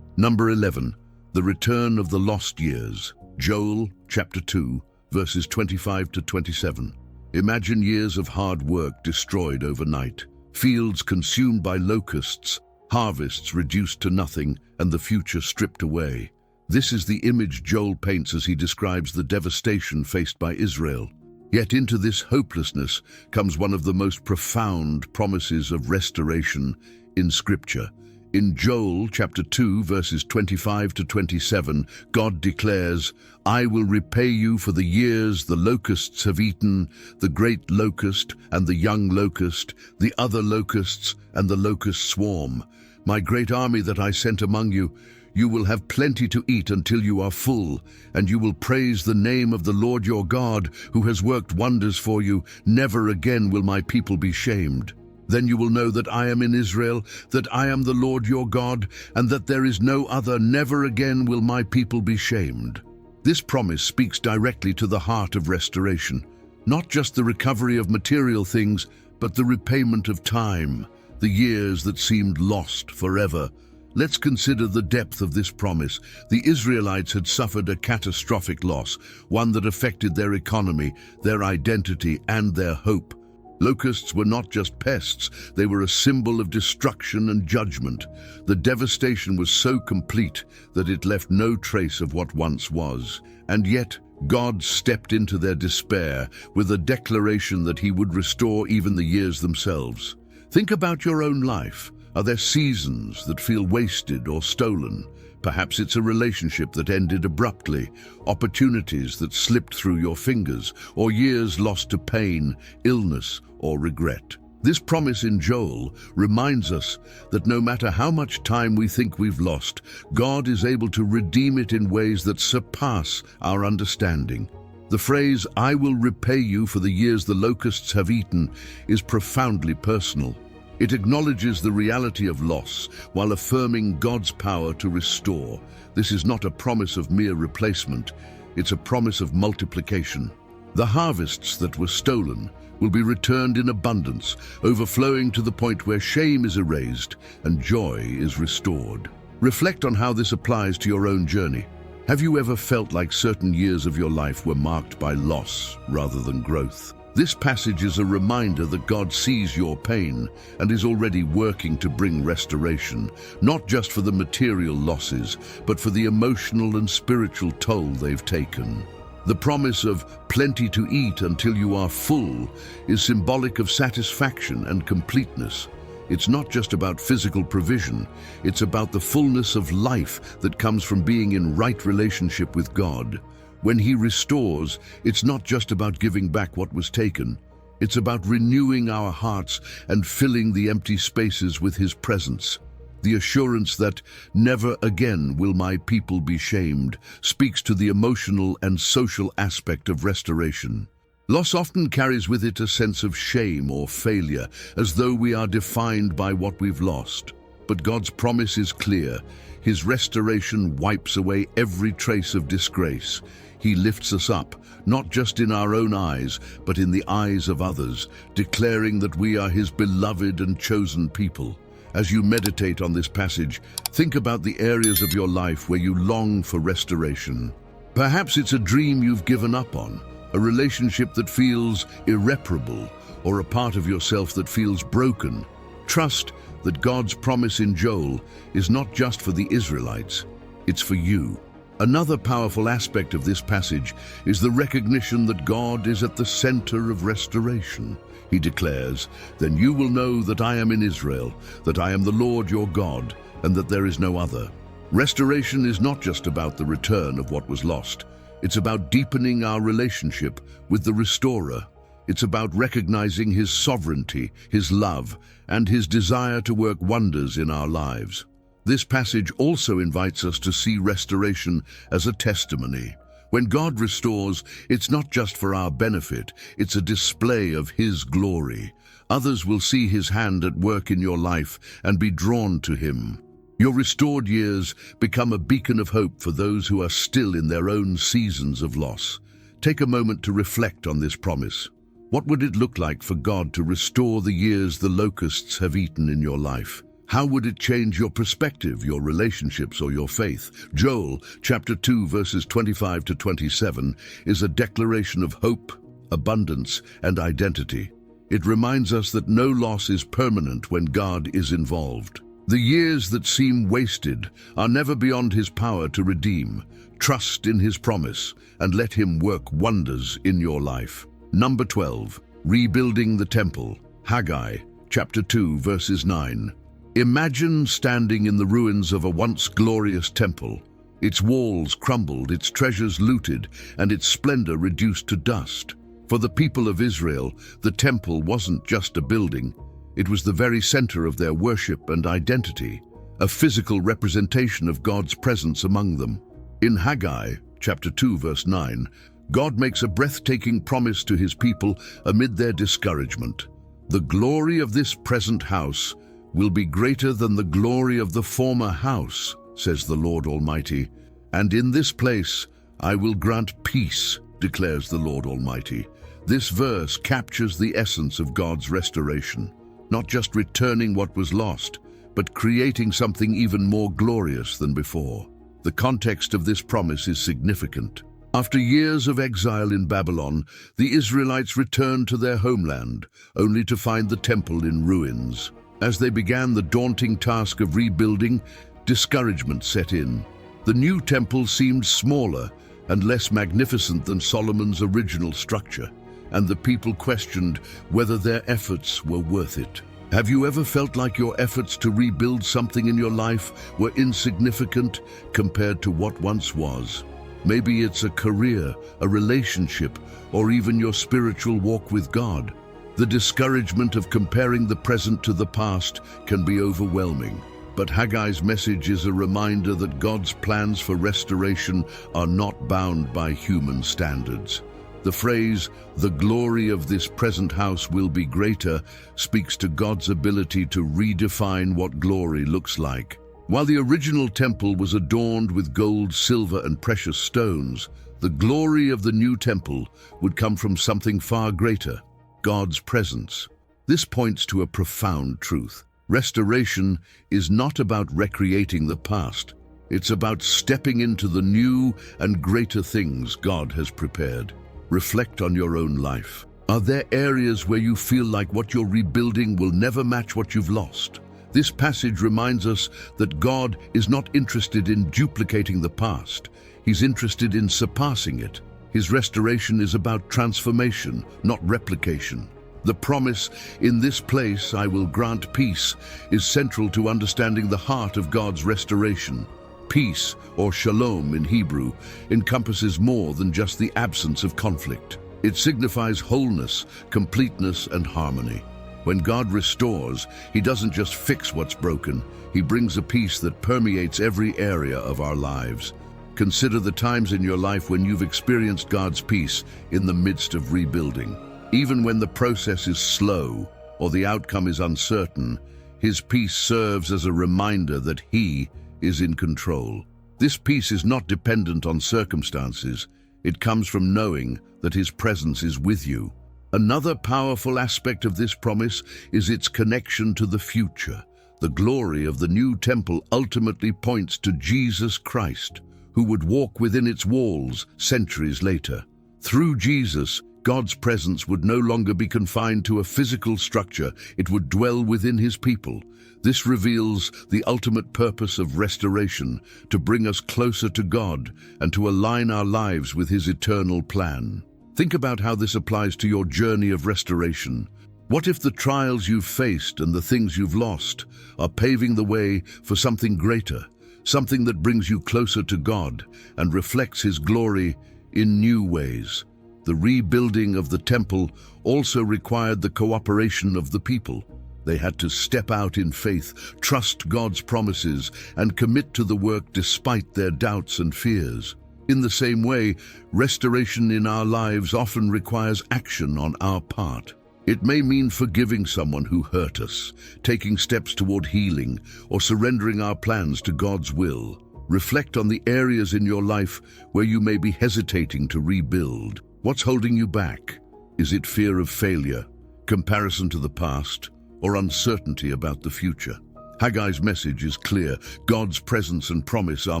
Number 11. The return of the lost years. Joel, chapter 2, verses 25 to 27. Imagine years of hard work destroyed overnight, fields consumed by locusts, harvests reduced to nothing, and the future stripped away. This is the image Joel paints as he describes the devastation faced by Israel. Yet into this hopelessness comes one of the most profound promises of restoration in Scripture. In Joel chapter 2, verses 25 to 27, God declares, "I will repay you for the years the locusts have eaten, the great locust and the young locust, the other locusts and the locust swarm. My great army that I sent among you, you will have plenty to eat until you are full, and you will praise the name of the Lord your God, who has worked wonders for you. Never again will my people be shamed. Then you will know that I am in Israel, that I am the Lord your God, and that there is no other. Never again will my people be shamed." This promise speaks directly to the heart of restoration. Not just the recovery of material things, but the repayment of time, the years that seemed lost forever. Let's consider the depth of this promise. The Israelites had suffered a catastrophic loss, one that affected their economy, their identity, and their hope. Locusts were not just pests, they were a symbol of destruction and judgment. The devastation was so complete that it left no trace of what once was. And yet, God stepped into their despair with a declaration that He would restore even the years themselves. Think about your own life. Are there seasons that feel wasted or stolen? Perhaps it's a relationship that ended abruptly, opportunities that slipped through your fingers, or years lost to pain, illness, or regret. This promise in Joel reminds us that no matter how much time we think we've lost, God is able to redeem it in ways that surpass our understanding. The phrase, "I will repay you for the years the locusts have eaten," is profoundly personal. It acknowledges the reality of loss while affirming God's power to restore. This is not a promise of mere replacement, it's a promise of multiplication. The harvests that were stolen will be returned in abundance, overflowing to the point where shame is erased and joy is restored. Reflect on how this applies to your own journey. Have you ever felt like certain years of your life were marked by loss rather than growth? This passage is a reminder that God sees your pain and is already working to bring restoration, not just for the material losses, but for the emotional and spiritual toll they've taken. The promise of plenty to eat until you are full is symbolic of satisfaction and completeness. It's not just about physical provision, it's about the fullness of life that comes from being in right relationship with God. When He restores, it's not just about giving back what was taken. It's about renewing our hearts and filling the empty spaces with His presence. The assurance that never again will my people be shamed speaks to the emotional and social aspect of restoration. Loss often carries with it a sense of shame or failure, as though we are defined by what we've lost. But God's promise is clear. His restoration wipes away every trace of disgrace. He lifts us up, not just in our own eyes, but in the eyes of others, declaring that we are His beloved and chosen people. As you meditate on this passage, think about the areas of your life where you long for restoration. Perhaps it's a dream you've given up on, a relationship that feels irreparable, or a part of yourself that feels broken. Trust that God's promise in Joel is not just for the Israelites, it's for you. Another powerful aspect of this passage is the recognition that God is at the center of restoration. He declares, "Then you will know that I am in Israel, that I am the Lord your God, and that there is no other." Restoration is not just about the return of what was lost. It's about deepening our relationship with the Restorer. It's about recognizing His sovereignty, His love, and His desire to work wonders in our lives. This passage also invites us to see restoration as a testimony. When God restores, it's not just for our benefit, it's a display of His glory. Others will see His hand at work in your life and be drawn to Him. Your restored years become a beacon of hope for those who are still in their own seasons of loss. Take a moment to reflect on this promise. What would it look like for God to restore the years the locusts have eaten in your life? How would it change your perspective, your relationships, or your faith? Joel, chapter 2, verses 25 to 27, is a declaration of hope, abundance, and identity. It reminds us that no loss is permanent when God is involved. The years that seem wasted are never beyond His power to redeem. Trust in His promise and let Him work wonders in your life. Number 12. Rebuilding the temple. Haggai, chapter 2, verses 9. Imagine standing in the ruins of a once glorious temple, its walls crumbled, its treasures looted, and its splendor reduced to dust. For the people of Israel, the temple wasn't just a building. It was the very center of their worship and identity, a physical representation of God's presence among them. In Haggai, chapter 2, verse 9, God makes a breathtaking promise to His people amid their discouragement. The glory of this present house will be greater than the glory of the former house, says the Lord Almighty. And in this place I will grant peace, declares the Lord Almighty. This verse captures the essence of God's restoration, not just returning what was lost, but creating something even more glorious than before. The context of this promise is significant. After years of exile in Babylon, the Israelites returned to their homeland, only to find the temple in ruins. As they began the daunting task of rebuilding, discouragement set in. The new temple seemed smaller and less magnificent than Solomon's original structure, and the people questioned whether their efforts were worth it. Have you ever felt like your efforts to rebuild something in your life were insignificant compared to what once was? Maybe it's a career, a relationship, or even your spiritual walk with God. The discouragement of comparing the present to the past can be overwhelming. But Haggai's message is a reminder that God's plans for restoration are not bound by human standards. The phrase, "the glory of this present house will be greater," speaks to God's ability to redefine what glory looks like. While the original temple was adorned with gold, silver, and precious stones, the glory of the new temple would come from something far greater: God's presence. This points to a profound truth. Restoration is not about recreating the past. It's about stepping into the new and greater things God has prepared. Reflect on your own life. Are there areas where you feel like what you're rebuilding will never match what you've lost? This passage reminds us that God is not interested in duplicating the past. He's interested in surpassing it. His restoration is about transformation, not replication. The promise, "In this place I will grant peace," is central to understanding the heart of God's restoration. Peace, or shalom in Hebrew, encompasses more than just the absence of conflict. It signifies wholeness, completeness, and harmony. When God restores, He doesn't just fix what's broken. He brings a peace that permeates every area of our lives. Consider the times in your life when you've experienced God's peace in the midst of rebuilding. Even when the process is slow or the outcome is uncertain, His peace serves as a reminder that He is in control. This peace is not dependent on circumstances. It comes from knowing that His presence is with you. Another powerful aspect of this promise is its connection to the future. The glory of the new temple ultimately points to Jesus Christ, who would walk within its walls centuries later. Through Jesus, God's presence would no longer be confined to a physical structure. It would dwell within His people. This reveals the ultimate purpose of restoration, to bring us closer to God and to align our lives with His eternal plan. Think about how this applies to your journey of restoration. What if the trials you've faced and the things you've lost are paving the way for something greater, something that brings you closer to God and reflects His glory in new ways? The rebuilding of the temple also required the cooperation of the people. They had to step out in faith, trust God's promises, and commit to the work despite their doubts and fears. In the same way, restoration in our lives often requires action on our part. It may mean forgiving someone who hurt us, taking steps toward healing, or surrendering our plans to God's will. Reflect on the areas in your life where you may be hesitating to rebuild. What's holding you back? Is it fear of failure, comparison to the past, or uncertainty about the future? Haggai's message is clear. God's presence and promise are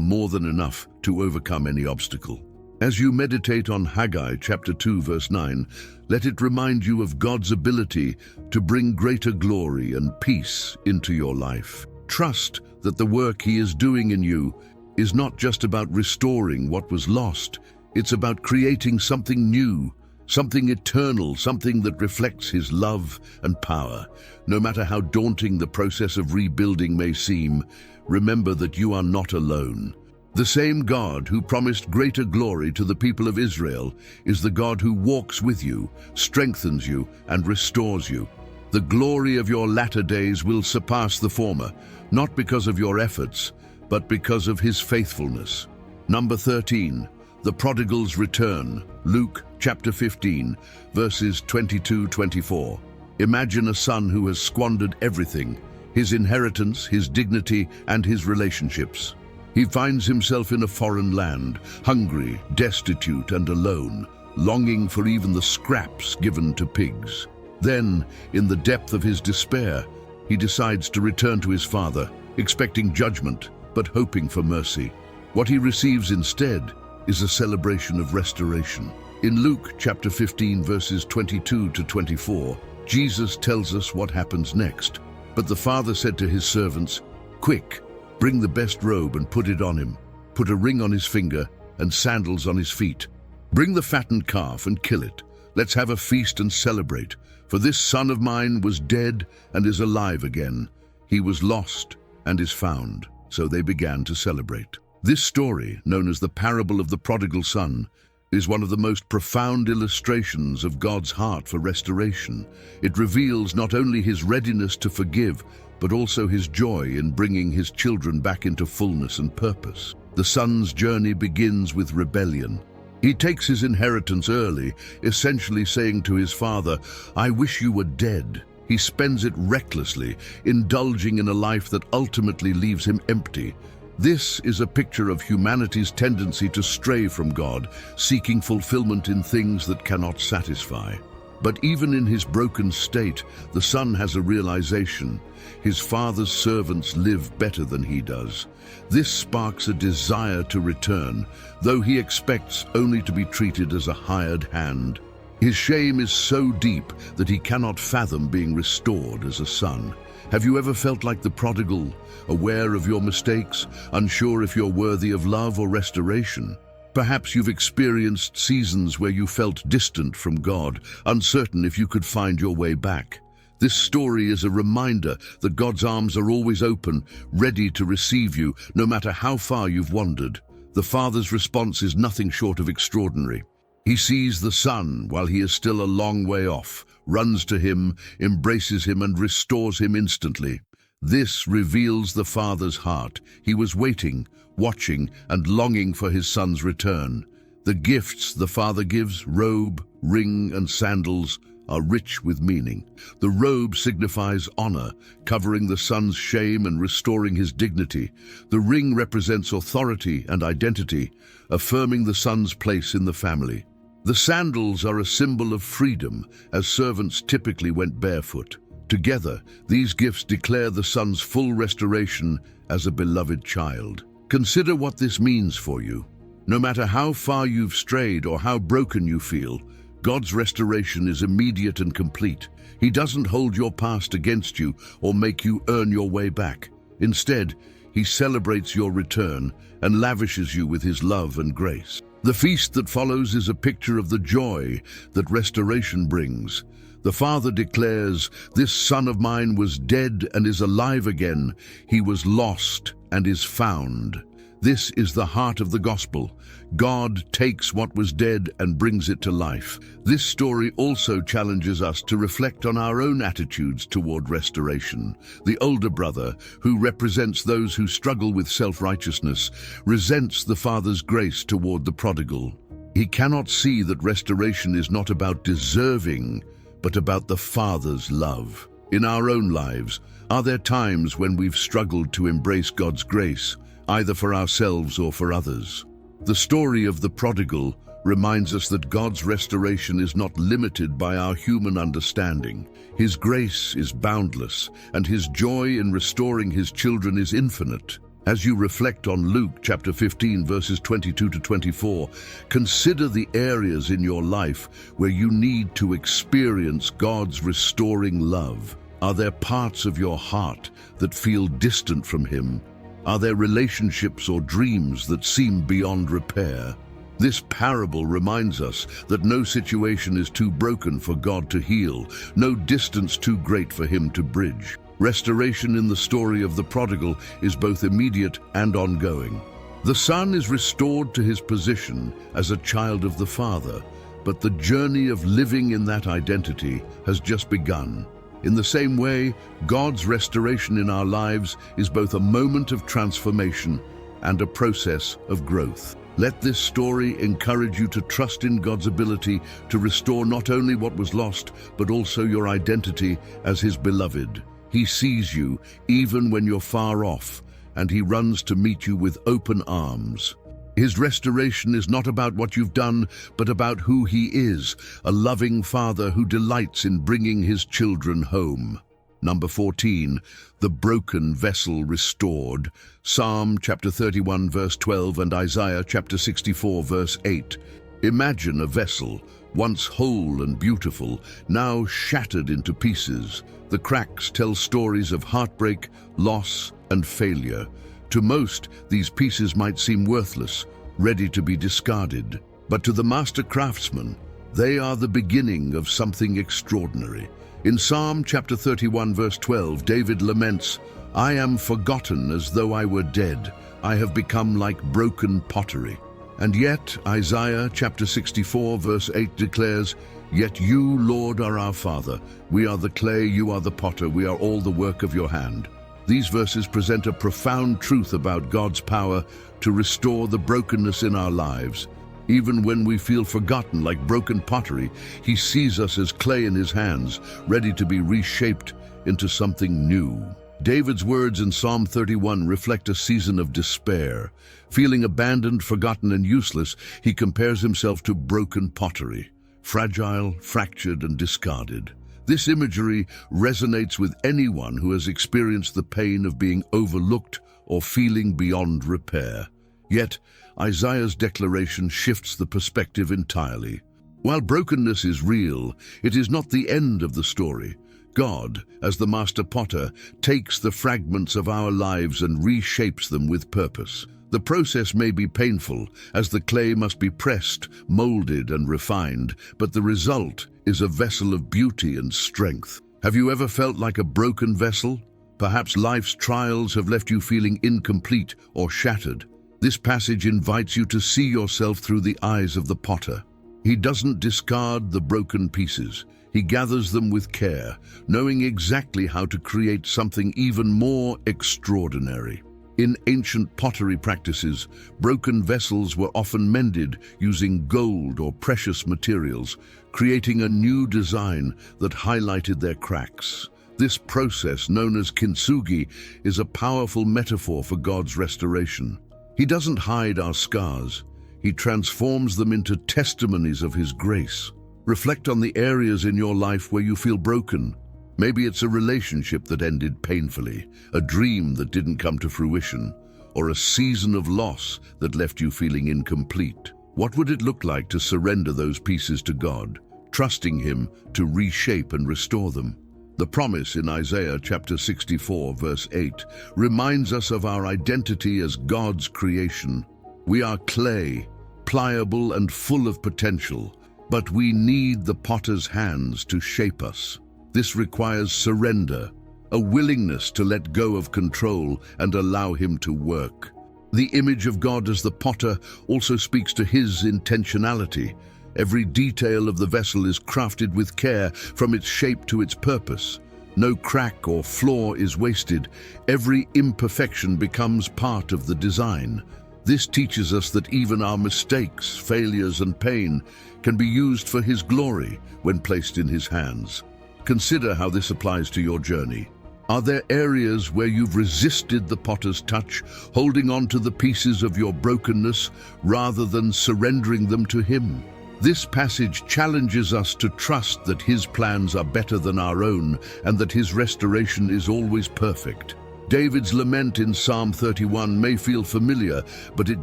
more than enough to overcome any obstacle. As you meditate on Haggai chapter 2 verse 9, let it remind you of God's ability to bring greater glory and peace into your life. Trust that the work He is doing in you is not just about restoring what was lost. It's about creating something new, something eternal, something that reflects His love and power. No matter how daunting the process of rebuilding may seem, remember that you are not alone. The same God who promised greater glory to the people of Israel is the God who walks with you, strengthens you, and restores you. The glory of your latter days will surpass the former, not because of your efforts, but because of His faithfulness. Number 13, the prodigal's return. Luke chapter 15, verses 22-24. Imagine a son who has squandered everything, his inheritance, his dignity, and his relationships. He finds himself in a foreign land, hungry, destitute, and alone, longing for even the scraps given to pigs. Then, in the depth of his despair, he decides to return to his father, expecting judgment, but hoping for mercy. What he receives instead is a celebration of restoration. In Luke chapter 15, verses 22-24, Jesus tells us what happens next. But the father said to his servants, "Quick, bring the best robe and put it on him. Put a ring on his finger and sandals on his feet. Bring the fattened calf and kill it. Let's have a feast and celebrate. For this son of mine was dead and is alive again. He was lost and is found." So they began to celebrate. This story, known as the parable of the prodigal son, is one of the most profound illustrations of God's heart for restoration. It reveals not only His readiness to forgive, but also His joy in bringing His children back into fullness and purpose. The son's journey begins with rebellion. He takes his inheritance early, essentially saying to his father, "I wish you were dead." He spends it recklessly, indulging in a life that ultimately leaves him empty. This is a picture of humanity's tendency to stray from God, seeking fulfillment in things that cannot satisfy. But even in his broken state, the son has a realization. His father's servants live better than he does. This sparks a desire to return, though he expects only to be treated as a hired hand. His shame is so deep that he cannot fathom being restored as a son. Have you ever felt like the prodigal, aware of your mistakes, unsure if you're worthy of love or restoration? Perhaps you've experienced seasons where you felt distant from God, uncertain if you could find your way back. This story is a reminder that God's arms are always open, ready to receive you, no matter how far you've wandered. The Father's response is nothing short of extraordinary. He sees the Son while he is still a long way off, runs to him, embraces him, and restores him instantly. This reveals the Father's heart. He was waiting, watching, and longing for his Son's return. The gifts the Father gives, robe, ring, and sandals, are rich with meaning. The robe signifies honor, covering the son's shame and restoring his dignity. The ring represents authority and identity, affirming the son's place in the family. The sandals are a symbol of freedom, as servants typically went barefoot. Together, these gifts declare the son's full restoration as a beloved child. Consider what this means for you. No matter how far you've strayed or how broken you feel, God's restoration is immediate and complete. He doesn't hold your past against you or make you earn your way back. Instead, He celebrates your return and lavishes you with His love and grace. The feast that follows is a picture of the joy that restoration brings. The Father declares, "This son of mine was dead and is alive again. He was lost and is found." This is the heart of the gospel. God takes what was dead and brings it to life. This story also challenges us to reflect on our own attitudes toward restoration. The older brother, who represents those who struggle with self-righteousness, resents the Father's grace toward the prodigal. He cannot see that restoration is not about deserving, but about the Father's love. In our own lives, are there times when we've struggled to embrace God's grace, either for ourselves or for others? The story of the prodigal reminds us that God's restoration is not limited by our human understanding. His grace is boundless, and His joy in restoring His children is infinite. As you reflect on Luke chapter 15, verses 22 to 24, consider the areas in your life where you need to experience God's restoring love. Are there parts of your heart that feel distant from Him? Are there relationships or dreams that seem beyond repair? This parable reminds us that no situation is too broken for God to heal, no distance too great for Him to bridge. Restoration in the story of the prodigal is both immediate and ongoing. The son is restored to his position as a child of the Father, but the journey of living in that identity has just begun. In the same way, God's restoration in our lives is both a moment of transformation and a process of growth. Let this story encourage you to trust in God's ability to restore not only what was lost, but also your identity as His beloved. He sees you even when you're far off, and He runs to meet you with open arms. His restoration is not about what you've done, but about who He is, a loving Father who delights in bringing His children home. Number 14, the broken vessel restored. Psalm chapter 31 verse 12 and Isaiah chapter 64 verse 8. Imagine a vessel, once whole and beautiful, now shattered into pieces. The cracks tell stories of heartbreak, loss, and failure. To most, these pieces might seem worthless, ready to be discarded. But to the master craftsman, they are the beginning of something extraordinary. In Psalm chapter 31 verse 12, David laments, "I am forgotten as though I were dead. I have become like broken pottery." And yet, Isaiah chapter 64 verse 8 declares, "Yet you, Lord, are our Father. We are the clay, you are the potter, we are all the work of your hand." These verses present a profound truth about God's power to restore the brokenness in our lives. Even when we feel forgotten like broken pottery, He sees us as clay in His hands, ready to be reshaped into something new. David's words in Psalm 31 reflect a season of despair. Feeling abandoned, forgotten, and useless, he compares himself to broken pottery, fragile, fractured, and discarded. This imagery resonates with anyone who has experienced the pain of being overlooked or feeling beyond repair. Yet, Isaiah's declaration shifts the perspective entirely. While brokenness is real, it is not the end of the story. God, as the master potter, takes the fragments of our lives and reshapes them with purpose. The process may be painful, as the clay must be pressed, molded, and refined, but the result is a vessel of beauty and strength. Have you ever felt like a broken vessel? Perhaps life's trials have left you feeling incomplete or shattered. This passage invites you to see yourself through the eyes of the potter. He doesn't discard the broken pieces. He gathers them with care, knowing exactly how to create something even more extraordinary. In ancient pottery practices, broken vessels were often mended using gold or precious materials, creating a new design that highlighted their cracks. This process, known as kintsugi, is a powerful metaphor for God's restoration. He doesn't hide our scars. He transforms them into testimonies of His grace. Reflect on the areas in your life where you feel broken. Maybe it's a relationship that ended painfully, a dream that didn't come to fruition, or a season of loss that left you feeling incomplete. What would it look like to surrender those pieces to God, trusting Him to reshape and restore them? The promise in Isaiah chapter 64 verse 8 reminds us of our identity as God's creation. We are clay, pliable and full of potential, but we need the potter's hands to shape us. This requires surrender, a willingness to let go of control and allow Him to work. The image of God as the potter also speaks to His intentionality. Every detail of the vessel is crafted with care, from its shape to its purpose. No crack or flaw is wasted. Every imperfection becomes part of the design. This teaches us that even our mistakes, failures, and pain can be used for His glory when placed in His hands. Consider how this applies to your journey. Are there areas where you've resisted the potter's touch, holding on to the pieces of your brokenness rather than surrendering them to him? This passage challenges us to trust that his plans are better than our own and that his restoration is always perfect. David's lament in Psalm 31 may feel familiar, but it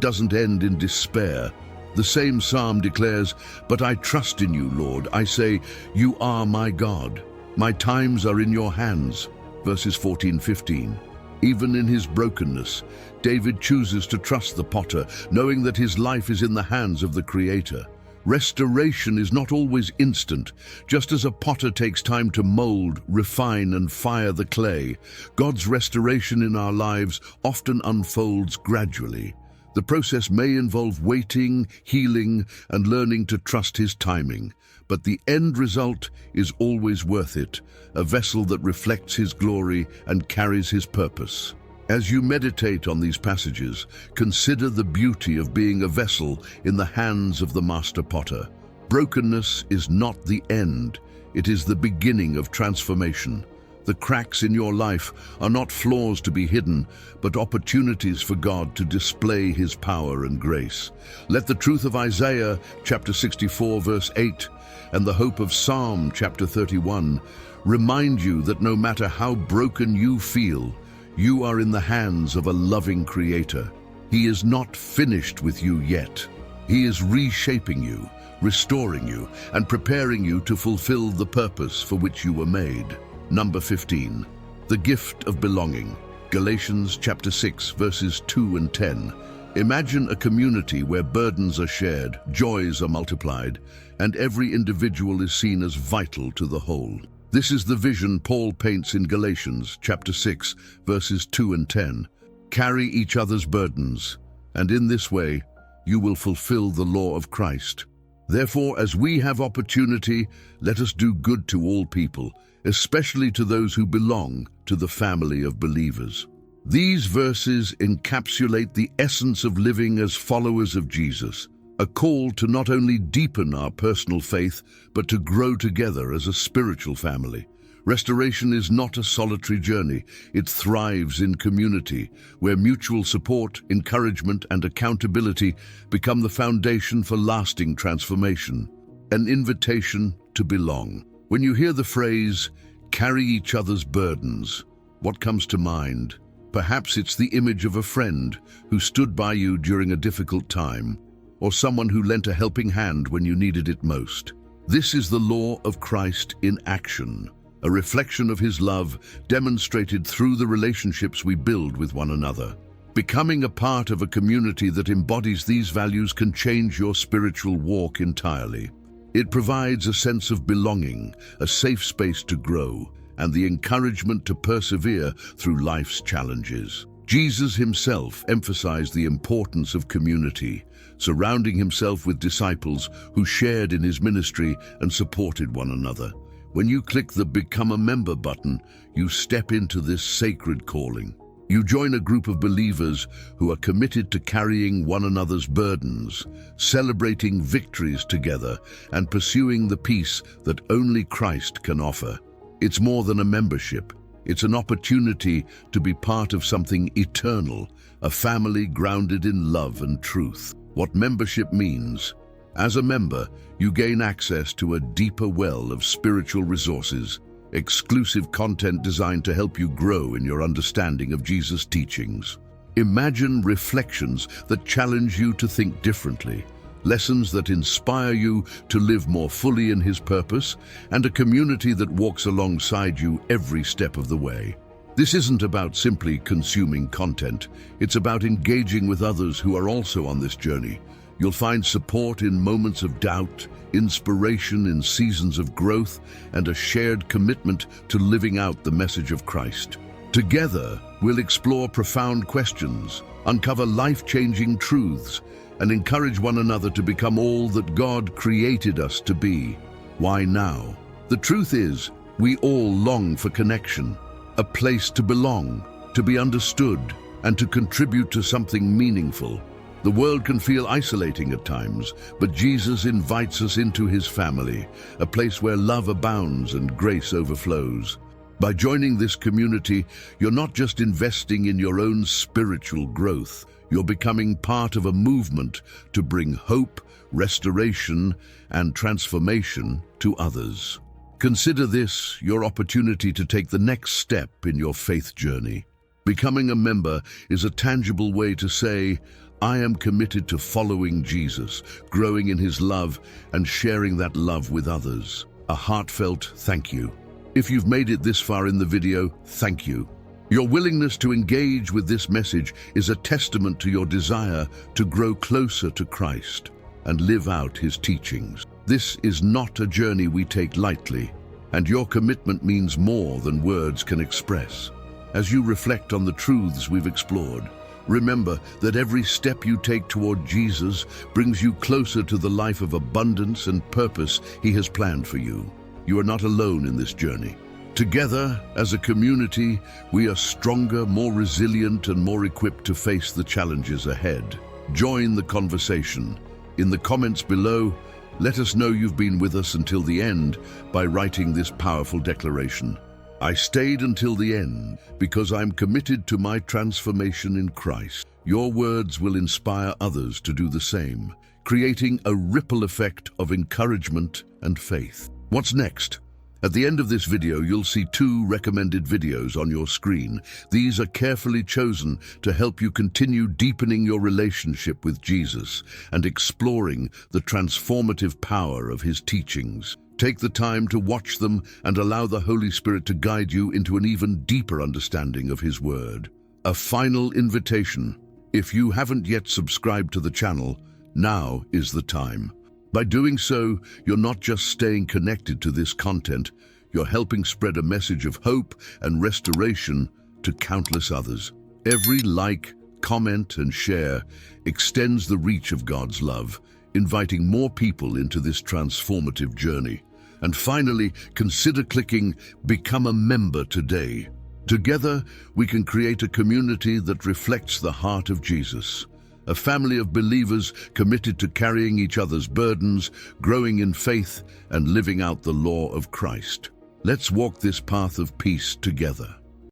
doesn't end in despair. The same psalm declares, "But I trust in you, Lord. I say, you are my God. My times are in your hands." Verses 14-15. Even in his brokenness, David chooses to trust the potter, knowing that his life is in the hands of the Creator. Restoration is not always instant. Just as a potter takes time to mold, refine, and fire the clay, God's restoration in our lives often unfolds gradually. The process may involve waiting, healing, and learning to trust his timing, but the end result is always worth it, a vessel that reflects his glory and carries his purpose. As you meditate on these passages, consider the beauty of being a vessel in the hands of the master potter. Brokenness is not the end, it is the beginning of transformation. The cracks in your life are not flaws to be hidden, but opportunities for God to display his power and grace. Let the truth of Isaiah chapter 64 verse 8 and the hope of Psalm chapter 31 remind you that no matter how broken you feel, you are in the hands of a loving Creator. He is not finished with you yet. He is reshaping you, restoring you, and preparing you to fulfill the purpose for which you were made. Number 15, the gift of belonging. Galatians chapter 6, verses 2 and 10. Imagine a community where burdens are shared, joys are multiplied, and every individual is seen as vital to the whole. This is the vision Paul paints in Galatians chapter 6, verses 2 and 10. Carry each other's burdens, and in this way you will fulfill the law of Christ. Therefore, as we have opportunity, let us do good to all people, especially to those who belong to the family of believers. These verses encapsulate the essence of living as followers of Jesus, a call to not only deepen our personal faith, but to grow together as a spiritual family. Restoration is not a solitary journey. It thrives in community, where mutual support, encouragement, and accountability become the foundation for lasting transformation. An invitation to belong. When you hear the phrase, "carry each other's burdens," what comes to mind? Perhaps it's the image of a friend who stood by you during a difficult time, or someone who lent a helping hand when you needed it most. This is the law of Christ in action, a reflection of his love demonstrated through the relationships we build with one another. Becoming a part of a community that embodies these values can change your spiritual walk entirely. It provides a sense of belonging, a safe space to grow, and the encouragement to persevere through life's challenges. Jesus himself emphasized the importance of community, surrounding himself with disciples who shared in his ministry and supported one another. When you click the Become a Member button, you step into this sacred calling. You join a group of believers who are committed to carrying one another's burdens, celebrating victories together, and pursuing the peace that only Christ can offer. It's more than a membership. It's an opportunity to be part of something eternal, a family grounded in love and truth. What membership means: as a member, you gain access to a deeper well of spiritual resources, exclusive content designed to help you grow in your understanding of Jesus' teachings. Imagine reflections that challenge you to think differently, lessons that inspire you to live more fully in his purpose, and a community that walks alongside you every step of the way. This isn't about simply consuming content, it's about engaging with others who are also on this journey. You'll find support in moments of doubt, inspiration in seasons of growth, and a shared commitment to living out the message of Christ. Together, we'll explore profound questions, uncover life-changing truths, and encourage one another to become all that God created us to be. Why now? The truth is, we all long for connection, a place to belong, to be understood, and to contribute to something meaningful. The world can feel isolating at times, but Jesus invites us into his family, a place where love abounds and grace overflows. By joining this community, you're not just investing in your own spiritual growth, you're becoming part of a movement to bring hope, restoration, and transformation to others. Consider this your opportunity to take the next step in your faith journey. Becoming a member is a tangible way to say, I am committed to following Jesus, growing in his love, and sharing that love with others. A heartfelt thank you. If you've made it this far in the video, thank you. Your willingness to engage with this message is a testament to your desire to grow closer to Christ and live out his teachings. This is not a journey we take lightly, and your commitment means more than words can express. As you reflect on the truths we've explored, remember that every step you take toward Jesus brings you closer to the life of abundance and purpose he has planned for you. You are not alone in this journey. Together, as a community, we are stronger, more resilient, and more equipped to face the challenges ahead. Join the conversation. In the comments below, let us know you've been with us until the end by writing this powerful declaration. I stayed until the end because I'm committed to my transformation in Christ. Your words will inspire others to do the same, creating a ripple effect of encouragement and faith. What's next? At the end of this video, you'll see 2 recommended videos on your screen. These are carefully chosen to help you continue deepening your relationship with Jesus and exploring the transformative power of his teachings. Take the time to watch them and allow the Holy Spirit to guide you into an even deeper understanding of his word. A final invitation. If you haven't yet subscribed to the channel, now is the time. By doing so, you're not just staying connected to this content, you're helping spread a message of hope and restoration to countless others. Every like, comment, and share extends the reach of God's love, inviting more people into this transformative journey. And finally, consider clicking Become a Member today. Together, we can create a community that reflects the heart of Jesus. A family of believers committed to carrying each other's burdens, growing in faith, and living out the law of Christ. Let's walk this path of peace together.